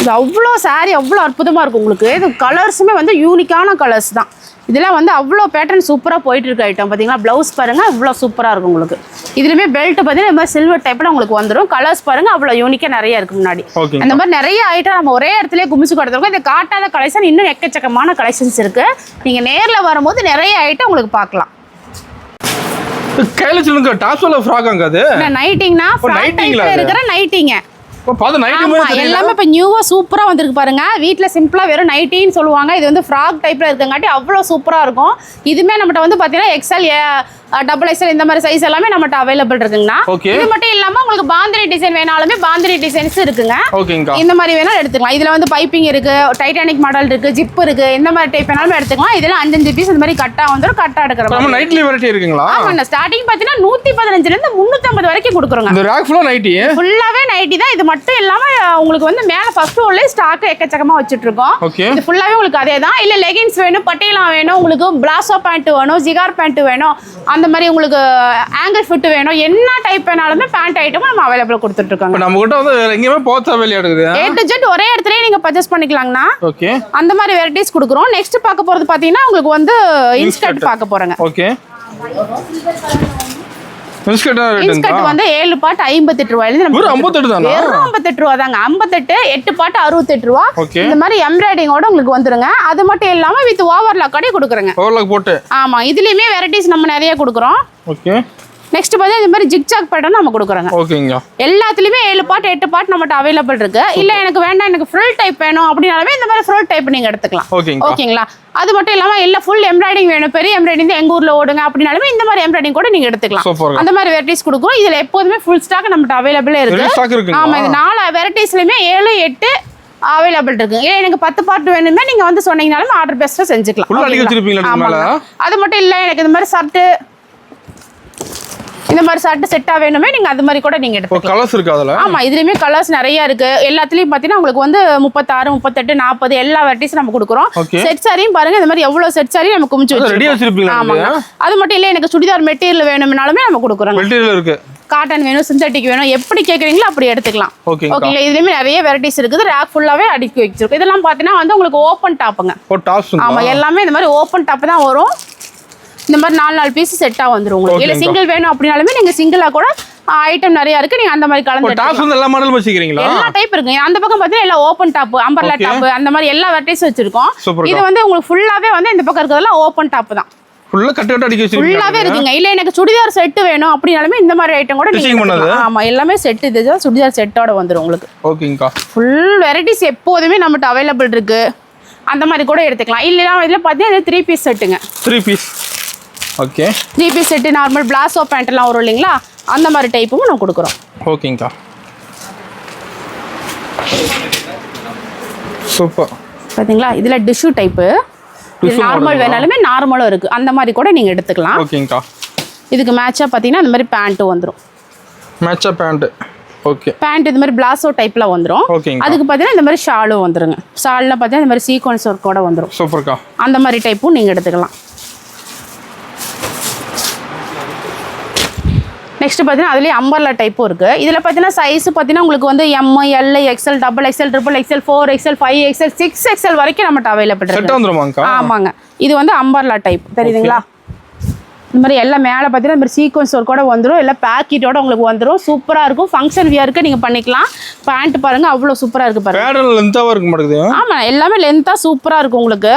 B: இது அவ்வளோ சாரீ அவ்வளோ அற்புதமாக இருக்கும் உங்களுக்கு. இது கலர்ஸுமே வந்து யூனிக்கான கலர்ஸ் தான். இதெல்லாம் வந்து அவ்வளோ பேட்டர்ன் சூப்பராக போயிட்டு இருக்க ஐட்டம். பார்த்தீங்களா, ப்ளவுஸ் பாருங்கள் இவ்வளோ சூப்பராக இருக்கும் உங்களுக்கு. இதுலேயுமே பெல்ட் பார்த்தீங்கன்னா இந்த மாதிரி சில்வர் டைப்பில் உங்களுக்கு வந்துடும். கலர்ஸ் பாருங்கள் அவ்வளோ யூனிக்காக நிறைய இருக்குது முன்னாடி. அந்த மாதிரி நிறைய ஐட்டம் நம்ம ஒரே இடத்துல குமிச்சு கொடுத்துருக்கோம். இதை காட்டாத கலெக்ஷன் இன்னும் எக்கச்சக்கமான கலெக்ஷன்ஸ் இருக்குது. நீங்கள் நேரில் வரும்போது நிறைய ஐட்டம் உங்களுக்கு பார்க்கலாம்.
A: கையில் சொல்லுங்க, டாப்ஸ்ல ஃப்ராக் அங்க அது
B: நைட்டிங்னா இருக்கிற நைட்டிங்க எல்லாமே இப்போ நியூவா சூப்பரா வந்திருக்கு பாருங்க. வீட்டுல சிம்பிளா வெறும் நைட்டின்னு சொல்லுவாங்க. இது வந்து ஃப்ராக் டைப்ல இருக்கங்காட்டி அவ்வளோ சூப்பரா இருக்கும். இதுமே நம்மகிட்ட வந்து பாத்தீங்கன்னா எக்ஸ்எல், XXL இந்த மாதிரி சைஸ் எல்லாமே நம்மகிட்ட அவைலபிள் இருக்குங்கண்ணா. இது மட்டும் இல்லாம உங்களுக்கு பாந்தினி டிசைன் வேணாலுமே பாந்தினி டிசைன்ஸ் இருக்குங்க. இந்த மாதிரி வேணாலும் எடுத்துக்கலாம். இதுல வந்து பைப்பிங் இருக்கு, டைட்டானிக் மாடல் இருக்கு, ஜிப் இருக்கு, இந்த மாதிரி டைப் வேணாலும் எடுத்துக்கலாம். இதெல்லாம் 5 பீஸ் இந்த மாதிரி கட்டா வந்துரும். கட்டா எடுக்கிற
A: நைட்லி வெரைட்டி இருக்குங்களா?
B: ஆமாண்ணா, ஸ்டார்டிங் பாத்தீங்கன்னா 115 இருந்து 350 வரைக்கும் கொடுக்குறோங்க.
A: இந்த ரேக் ஃபுல்லா நைட்டி,
B: ஃபுல்லாவே நைட்டி தான். இது மட்டும் இல்லாம உங்களுக்கு வந்து மேல ஃபர்ஸ்ட் ஃப்ளோர்ல ஸ்டாக் எக்கச்சக்கமா வச்சிட்டு இருக்கோம். இது ஃபுல்லாவே உங்களுக்கு அதே தான். இல்ல லெகின்ஸ் வேணும், பட்டியலா வேணும், உங்களுக்கு பிளாசோ பேண்ட் வேணும், ஜிகார் பேண்ட் வேணும், அந்த மாதிரி உங்களுக்கு ஆங்கிள் ஃபிட் வேணும், என்ன டைப் வேணாலுமே பேண்ட் ஐட்டம் நம்ம அவைலபிள் கொடுத்துட்டு இருக்கோம்.
A: நம்ம கிட்ட வந்து எங்கேயுமே போச்சா வெளிய இருக்குது.
B: A to Z ஒரே இடத்துலயே நீங்க பர்ச்சேஸ் பண்ணிக்கலாம்னா.
A: ஓகே,
B: அந்த மாதிரி வெரைட்டிஸ் கொடுக்குறோம். நெக்ஸ்ட் பார்க்க போறது பாத்தீங்கன்னா உங்களுக்கு வந்து இன்ஸ்கர்ட் பார்க்க போறங்க.
A: ஓகே,
B: இன்ஸ்கர்ட் வந்து 7 பாட் 58 ரூபாயில இருந்து 58 தானா? 58 ரூபா தாங்க. 58 8 பாட் 68 ரூபா. இந்த மாதிரி எம்ப்ராய்டிங்கோட உங்களுக்கு வந்துருங்க. அது மட்டும் இல்லாம வித் ஓவர்லாக் கூட கொடுக்குறேங்க.
A: ஓவர்லாக் போட்டு.
B: ஆமா, இதுலயுமே வெரைட்டிஸ் நம்ம நிறைய கொடுக்குறோம்.
A: ஓகே,
B: நெக்ஸ்ட் பார்த்தா இந்த மாதிரி ஜிக்ஜாக் பேட்டர்ன் நம்ம கொடுக்குறோங்க.
A: ஓகேங்க.
B: எல்லாத்துலயுமே 7 பாட் 8 பாட் நம்மகிட்ட அவைலபிள் இருக்கு. இல்ல எனக்கு வேண்டாம், எனக்கு ஃபுல் டைப் வேணும் அப்படினாலுமே இந்த மாதிரி ஃபுல் டைப் நீங்க எடுத்துக்கலாம். ஓகேங்களா, அது மட்டும் இல்லாம இல்ல ஃபுல் எம்ப்ராய்டிங் வேணும், பெரிய எம்ப்ராய்டிங் எங்க ஊர்ல ஓடுங்க அப்படினாலுமே இந்த மாதிரி எம்ப்ராய்டிங் கூட நீங்க எடுத்துக்கலாம். அந்த மாதிரி வெரைட்டிஸ் கொடுக்கும். இதுல எப்போதுமே ஃபுல் ஸ்டாக் நம்மகிட்ட அவைலபிளா இருக்கு. ஆமா, இந்த 4 வெரைட்டிஸ்லயுமே 7 8 அவைலபிள் இருக்கு. எனக்கு 10 பார்ட் வேணுமே நீங்க வந்து சொன்னீங்கனாலும் ஆர்டர் பெஸ்டா செஞ்சுக்கலாம். அது மட்டும் இல்ல எனக்கு இந்த மாதிரி ஷர்ட், இந்த மாதிரி ஷர்ட் செட்டா வேணுமே நீங்க அது மாதிரி கூட நீங்க எடுத்துக்கலாம்.
A: கலர்ஸ் இருக்கு அதுல.
B: ஆமா, இதுலயுமே கலர்ஸ் நிறைய இருக்கு. எல்லாத்துலயும் பாத்தீங்கன்னா உங்களுக்கு வந்து 36 38 40 எல்லா வெரைட்டிஸ் நம்ம கொடுக்குறோம். செட் சாரியும் பாருங்க, இந்த மாதிரி எவ்வளவு செட் சாரி நம்ம குமிச்சு வச்சிருக்கோம். ஆமாங்க, அது மட்டும் இல்ல எனக்கு சுடிதார் மெட்டீரியல் வேணும்னாலுமே நம்ம கொடுக்குறோம்.
A: மெட்டீரியல் இருக்கு,
B: காட்டன் வேணும், சிந்தட்டிக் வேணும், எப்படி கேக்குறீங்களோ அப்படி எடுத்துக்கலாம். ஓகேங்களா, இதுலயுமே நிறைய வெரைட்டிஸ் இருக்குது. ரேக் ஃபுல்லாவே அடுக்கி வச்சிருக்கோம். இதெல்லாம் பாத்தீங்கன்னா வந்து உங்களுக்கு ஓபன் டாப்புங்க. ஆமா, எல்லாமே இந்த மாதிரி ஓபன் டாப் தான் வரும். இந்த மாதிரி 4 பீஸ் செட்டா வந்துரும் உங்களுக்கு. இல்ல சிங்கிள் வேணும் அப்படினாலுமே நீங்க சிங்கிளா கூட ஐட்டம் நிறைய இருக்கு. நீங்க அந்த மாதிரி கலந்து
A: டாப்ஸ் வந்து எல்லா மாடலும் வச்சிருக்கீங்களா?
B: எல்லா டைப் இருக்கு. அந்த பக்கம் பாத்தீங்கன்னா எல்லா ஓபன் டாப், அம்பர்லா டாப், அந்த மாதிரி எல்லா வெரைட்டிஸ் வச்சிருக்கோம். இது வந்து உங்களுக்கு ஃபுல்லாவே வந்து இந்த பக்கம் இருக்கிறதெல்லாம் ஓபன் டாப் தான்.
A: ஃபுல்லா கட் கட் அடிக்க வச்சிருக்கீங்க.
B: ஃபுல்லாவே இருக்குங்க. இல்ல எனக்கு சுடிதார் செட் வேணும் அப்படினாலுமே இந்த மாதிரி ஐட்டம் கூட நீங்க. ஆமா, எல்லாமே செட். இதுதான் சுடிதார் செட்டோட வந்துரும் உங்களுக்கு.
A: ஓகேங்கா,
B: ஃபுல் வெரைட்டிஸ் எப்போதுமே நம்மட்ட அவைலபிள் இருக்கு. அந்த மாதிரி கூட எடுத்துக்கலாம். இல்ல இதுல பாத்தீங்கன்னா 3 பீஸ் செட்டுங்க. 3 piece. Okay, 3 piece set normal palazzo pant எல்லாம் வரும் இல்லீங்களா, அந்த மாதிரி டைப்பும் நம்ம கொடுக்குறோம்.
A: ஓகேங்கா, சூப்பர்.
B: பாத்தீங்களா, இதுல டிஷ்யூ டைப்பு, நார்மல் வேணாலுமே நார்மலும் இருக்கு. அந்த மாதிரி கூட நீங்க எடுத்துக்கலாம்.
A: ஓகேங்கா,
B: இதுக்கு மேட்சா பாத்தீங்கன்னா இந்த மாதிரி பேண்ட் வந்துரும்.
A: மேட்சா பேண்ட். ஓகே,
B: பேண்ட் இந்த மாதிரி பிளாசோ டைப்ல வந்துரும். அதுக்கு பாத்தீங்கன்னா இந்த மாதிரி ஷாலும் வந்துருங்க. ஷால்ல பாத்தீங்கன்னா இந்த மாதிரி சீக்வன்ஸ் ஒர்க்கோட வந்துரும்.
A: சூப்பர்க்கா,
B: அந்த மாதிரி டைப்பும் நீங்க எடுத்துக்கலாம். நெக்ஸ்ட் பார்த்தீங்கன்னா அதுலேயே அம்பர்லா டைப்பும் இருக்குது. இதில் பார்த்தீங்கன்னா சைஸ் பார்த்தீங்கன்னா உங்களுக்கு வந்து M, L, XL, XXL, XXL, 4XL, 5XL, 6XL வரைக்கும் நம்மகிட்ட அவைலபிள் இருக்கு. ஆமாங்க, இது வந்து அம்பர்லா டைப் தெரியுதுங்களா. இந்த மாதிரி எல்லாம் மேலே பார்த்தீங்கன்னா இந்த மாதிரி சீக்வன்ஸ் ஒர்க்கோட வந்துடும். எல்லாம் பேக்கெட்டோட உங்களுக்கு வந்துடும். சூப்பராக இருக்கும். ஃபங்க்ஷன் வியருக்கு நீங்கள் பண்ணிக்கலாம். பேண்ட் பாருங்க அவ்வளோ சூப்பராக இருக்கு பாருங்க. ஆமாம், எல்லாமே லென்த்தாக சூப்பராக இருக்கும் உங்களுக்கு.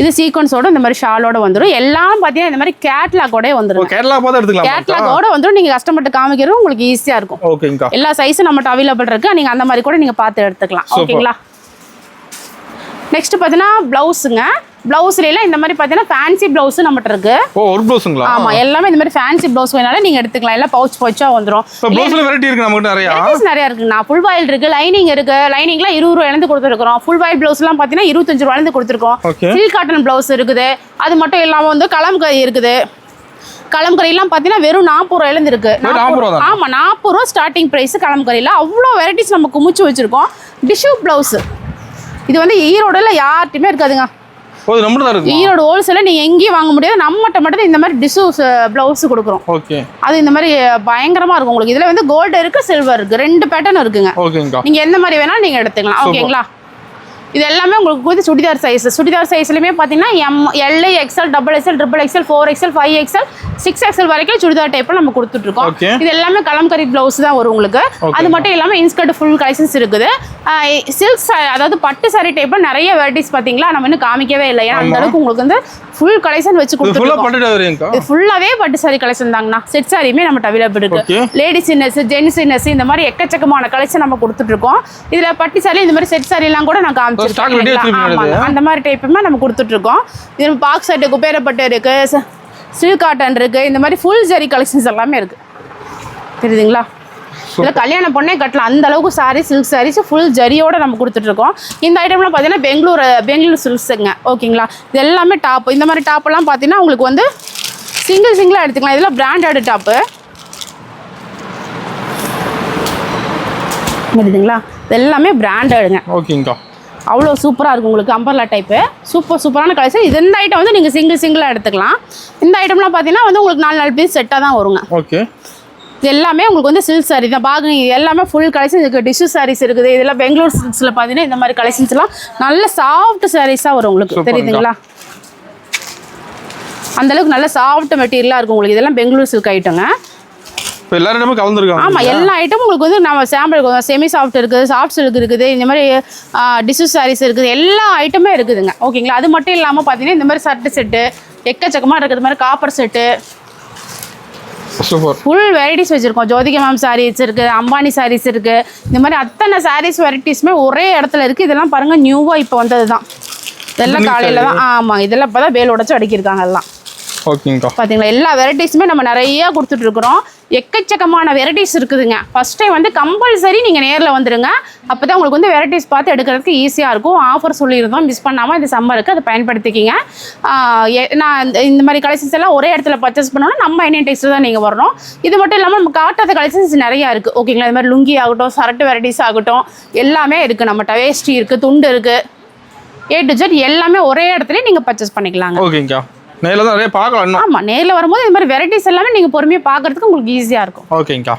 B: இது சீக்வன்ஸோட இந்த மாதிரி ஷாலோட வந்துடும். எல்லாம் பார்த்தீங்கன்னா இந்த மாதிரி கேட்லாகோட வந்துடும். கேட்லாகோட வந்துடும். நீங்கள் கஸ்டமர்கிட்ட காமிக்கிறது உங்களுக்கு ஈஸியாக இருக்கும். ஓகேங்களா, எல்லா சைஸும் நம்மகிட்ட அவைலபிள் இருக்கு. நீங்கள் அந்த மாதிரி கூட நீங்கள் பார்த்து எடுத்துக்கலாம். ஓகேங்களா, நெக்ஸ்ட் பார்த்தீங்கன்னா ப்ளவுஸுங்க. ப்ளவுஸ்லாம் இந்த மாதிரி பார்த்தீங்கன்னா ஃபேன்சி ப்ளவுஸ் நம்மகிட்ட இருக்கு. ஒரு ப்ளவுஸுங்களா? ஆமாம், எல்லாமே இந்த மாதிரி ஃபேன்சி ப்ளவுஸ் வேணாலும் நீங்கள் எடுத்துக்கலாம். எல்லாம் பவுச்சா வந்துடும்.
A: வெரைட்டி இருக்கு நம்மகிட்ட
B: நிறைய இருக்குண்ணா. ஃபுல் வாயில் இருக்கு, லைனிங் இருக்கு. லைனிங்லாம் 20 ரூபாயிலேருந்து கொடுத்துருக்கோம். ஃபுல் வாயில் ப்ளவுஸ்லாம் பார்த்தீங்கன்னா 25 ரூபாயிலேருந்து கொடுத்துருக்கோம். சில்க் காட்டன் ப்ளவுஸ் இருக்குது. அது மட்டும் இல்லாமல் வந்து கலம்கரி இருக்குது. கலம்கரியெல்லாம் பார்த்தீங்கன்னா வெறும் 40 ரூபாயிலேருந்து இருக்கு. ஆமா 40 ரூபா ஸ்டார்டிங் ப்ரைஸ் கலம்கரியில். அவ்வளோ வெரைட்டிஸ் நம்ம குமிச்சு வச்சிருக்கோம். டிஷ்யூ ப்ளவுஸ் இது வந்து ஈரோடுல யார்ட்டுமே இருக்காதுங்க. ஈரோடு ஹோல்சேல நீங்க எங்கேயும் வாங்க முடியாது. நம்மகிட்ட மட்டும் இந்த மாதிரி டிஷ்யூ ப்ளவுஸ் கொடுக்குறோம். அது இந்த மாதிரி பயங்கரமா இருக்கும் உங்களுக்கு. இதுல வந்து கோல்டு இருக்கு, சில்வர் இருக்கு, 2 பேட்டர்ன் இருக்குங்க. நீங்க எந்த மாதிரி வேணாலும் நீங்க எடுத்துக்கலாம். ஓகேங்களா? இது எல்லாமே உங்களுக்கு வந்து சுடிதார் சைஸ். சுடிதார் சைஸ்லையுமே பார்த்தீங்கன்னா L, XL, double XL, triple XL, 4XL, 5XL, 6XL வரைக்கும் சுடிதார் டைப்பில் நம்ம கொடுத்துட்ருக்கோம். இது எல்லாமே கலம்கரி ப்ளவுஸ் தான் வரும் உங்களுக்கு. அது மட்டும் இல்லாமல் இன்ஸ்கர்ட் ஃபுல் கலெக்ஷன்ஸ் இருக்குது. சில்க் அதாவது பட்டு சாரி டைப்பில் நிறைய வெரைட்டிஸ் பார்த்தீங்களா நம்ம இன்னும் காமிக்கவே இல்லை. ஏன்னா அந்த அளவுக்கு உங்களுக்கு வந்து ஃபுல் கலெக்ஷன் வச்சு கொடுத்துருக்கோம். இது ஃபுல்லாவே பட்டு சாரி கலெக்ஷன் தாங்கண்ணா. செட் சாரியுமே நம்ம அவைலபிள் இருக்கு. லேடிஸ் இன்னர்ஸ், ஜென்ஸ் இன்னர்ஸ் இந்த மாதிரி எக்கச்சக்கமான கலெக்ஷன் நம்ம கொடுத்துட்டு இருக்கோம். இதுல பட்டு சாரி இந்த மாதிரி செட் சாரி எல்லாம் கூட நான் காமிச்சிருக்கேன். அந்த மாதிரி டைப்புமே நம்ம கொடுத்துட்டு இருக்கோம். இது பாக்ஸ் செட்டு, குபேரப்பட்டு இருக்கு, சில்க் காட்டன் இருக்கு, இந்த மாதிரி ஃபுல் ஜரி கலெக்ஷன்ஸ் எல்லாமே இருக்கு. தெரியுதுங்களா? இதில் கல்யாண பொண்ணே கட்டலாம் அந்த அளவுக்கு சாரீ, சில்க் சாரீஸ் ஃபுல் ஜரியோட நம்ம கொடுத்துட்ருக்கோம். இந்த ஐட்டம்லாம் பார்த்தீங்கன்னா பெங்களூர் சில்க்ஸுங்க. ஓகேங்களா? இது எல்லாமே டாப்பு. இந்த மாதிரி டாப்பெல்லாம் பார்த்தீங்கன்னா உங்களுக்கு வந்து சிங்கிளாக எடுத்துக்கலாம். இதெல்லாம் பிராண்டட் டாப்பு. புரியுதுங்களா? இது எல்லாமே பிராண்டடுங்க.
A: ஓகேங்கக்கா.
B: அவ்வளோ சூப்பராக இருக்கும் உங்களுக்கு. அம்பர்லா டைப்பு சூப்பரான கலெக்ஷன். இது இந்த ஐட்டம் வந்து நீங்கள் சிங்கிளாக எடுத்துக்கலாம். இந்த ஐட்டம்லாம் பார்த்தீங்கன்னா வந்து உங்களுக்கு 4 பீஸ் செட்டாக தான் வருங்க.
A: ஓகே.
B: இது எல்லாமே உங்களுக்கு வந்து சில்க் சாரி தான். பாருங்க இது எல்லாமே ஃபுல் கலெக்ஷன் இருக்குது. டிஷ்யூ சாரீஸ் இருக்குது. இதெல்லாம் பெங்களூர் சில்க்ஸில் பார்த்தீங்கன்னா இந்த மாதிரி கலெக்ஷன்ஸ்லாம் நல்ல சாஃப்ட் சாரீஸாக வரும் உங்களுக்கு. தெரியுதுங்களா? அந்தளவுக்கு நல்ல சாஃப்ட் மெட்டீரியலாக இருக்கும் உங்களுக்கு. இதெல்லாம் பெங்களூர் சில்க் ஐட்டங்க.
A: எல்லாரும் கலந்துருக்காங்க.
B: ஆமாம், எல்லா ஐட்டமும் உங்களுக்கு வந்து நம்ம சாம்பிள் செமி சாஃப்ட் இருக்குது, சாஃப்ட் சில்க் இருக்குது, இந்த மாதிரி டிஷ்யூ சாரீஸ் இருக்குது, எல்லா ஐட்டமே இருக்குதுங்க. ஓகேங்களா? அது மட்டும் இல்லாமல் பார்த்தீங்கன்னா இந்த மாதிரி சட்டு செட்டு எக்கச்சக்கமாக இருக்கிறது மாதிரி காப்பர் செட்டு ஃபுல் வெரைட்டிஸ் வச்சுருக்கோம். ஜோதிகா மேம் சாரீஸ் இருக்குது, அம்பானி சாரீஸ் இருக்குது. இந்த மாதிரி அத்தனை சாரீஸ் வெரைட்டிஸுமே ஒரே இடத்துல இருக்குது. இதெல்லாம் பாருங்கள் நியூவாக இப்போ வந்தது தான். இதெல்லாம் காலையில் தான். ஆமாம், இதெல்லாம் இப்போ தான் வேல் உடச்சி அடிக்கிருக்காங்க எல்லாம்.
A: ஓகேங்கக்கா.
B: பார்த்தீங்களா? எல்லா வெரைட்டிஸுமே நம்ம நிறையா கொடுத்துட்ருக்குறோம். எக்கச்சக்கமான வெரைட்டிஸ் இருக்குதுங்க. ஃபஸ்ட் டைம் வந்து கம்பல்சரி நீங்கள் நேரில் வந்துடுங்க. அப்போ தான் உங்களுக்கு வந்து வெரைட்டிஸ் பார்த்து எடுக்கிறதுக்கு ஈஸியாக இருக்கும். ஆஃபர் சொல்லியிருந்தோம், மிஸ் பண்ணாமல் இந்த சம்மருக்கு அதை பயன்படுத்திக்கிங்க. நான் இந்த மாதிரி கலெக்ஷன்ஸ் எல்லாம் ஒரே இடத்துல பர்ச்சேஸ் பண்ணோன்னா நம்ம இந்தியன் டெக்ஸ்டைல் தான் நீங்கள் வரணும். இது மட்டும் இல்லாமல் நம்ம காட்டாத கலெக்ஷன்ஸ் நிறையா இருக்குது. ஓகேங்களா? இது மாதிரி லுங்கி ஆகட்டும், சரட்டு வெரைட்டிஸ் ஆகட்டும், எல்லாமே இருக்குது. நம்மகிட்ட வேஷ்டி இருக்குது, துண்டு இருக்குது, A to Z எல்லாமே ஒரே இடத்துல நீங்கள் பர்ச்சேஸ் பண்ணிக்கலாங்க.
A: ஓகேங்கக்கா. நேரில் தான் நிறைய பார்க்கலாம்.
B: ஆமாம், நேரில் வரும்போது இந்த மாதிரி வெரைட்டிஸ் எல்லாமே நீங்கள் பொறுமையாக பார்க்குறதுக்கு உங்களுக்கு ஈஸியாக இருக்கும்.
A: ஓகேங்கக்கா.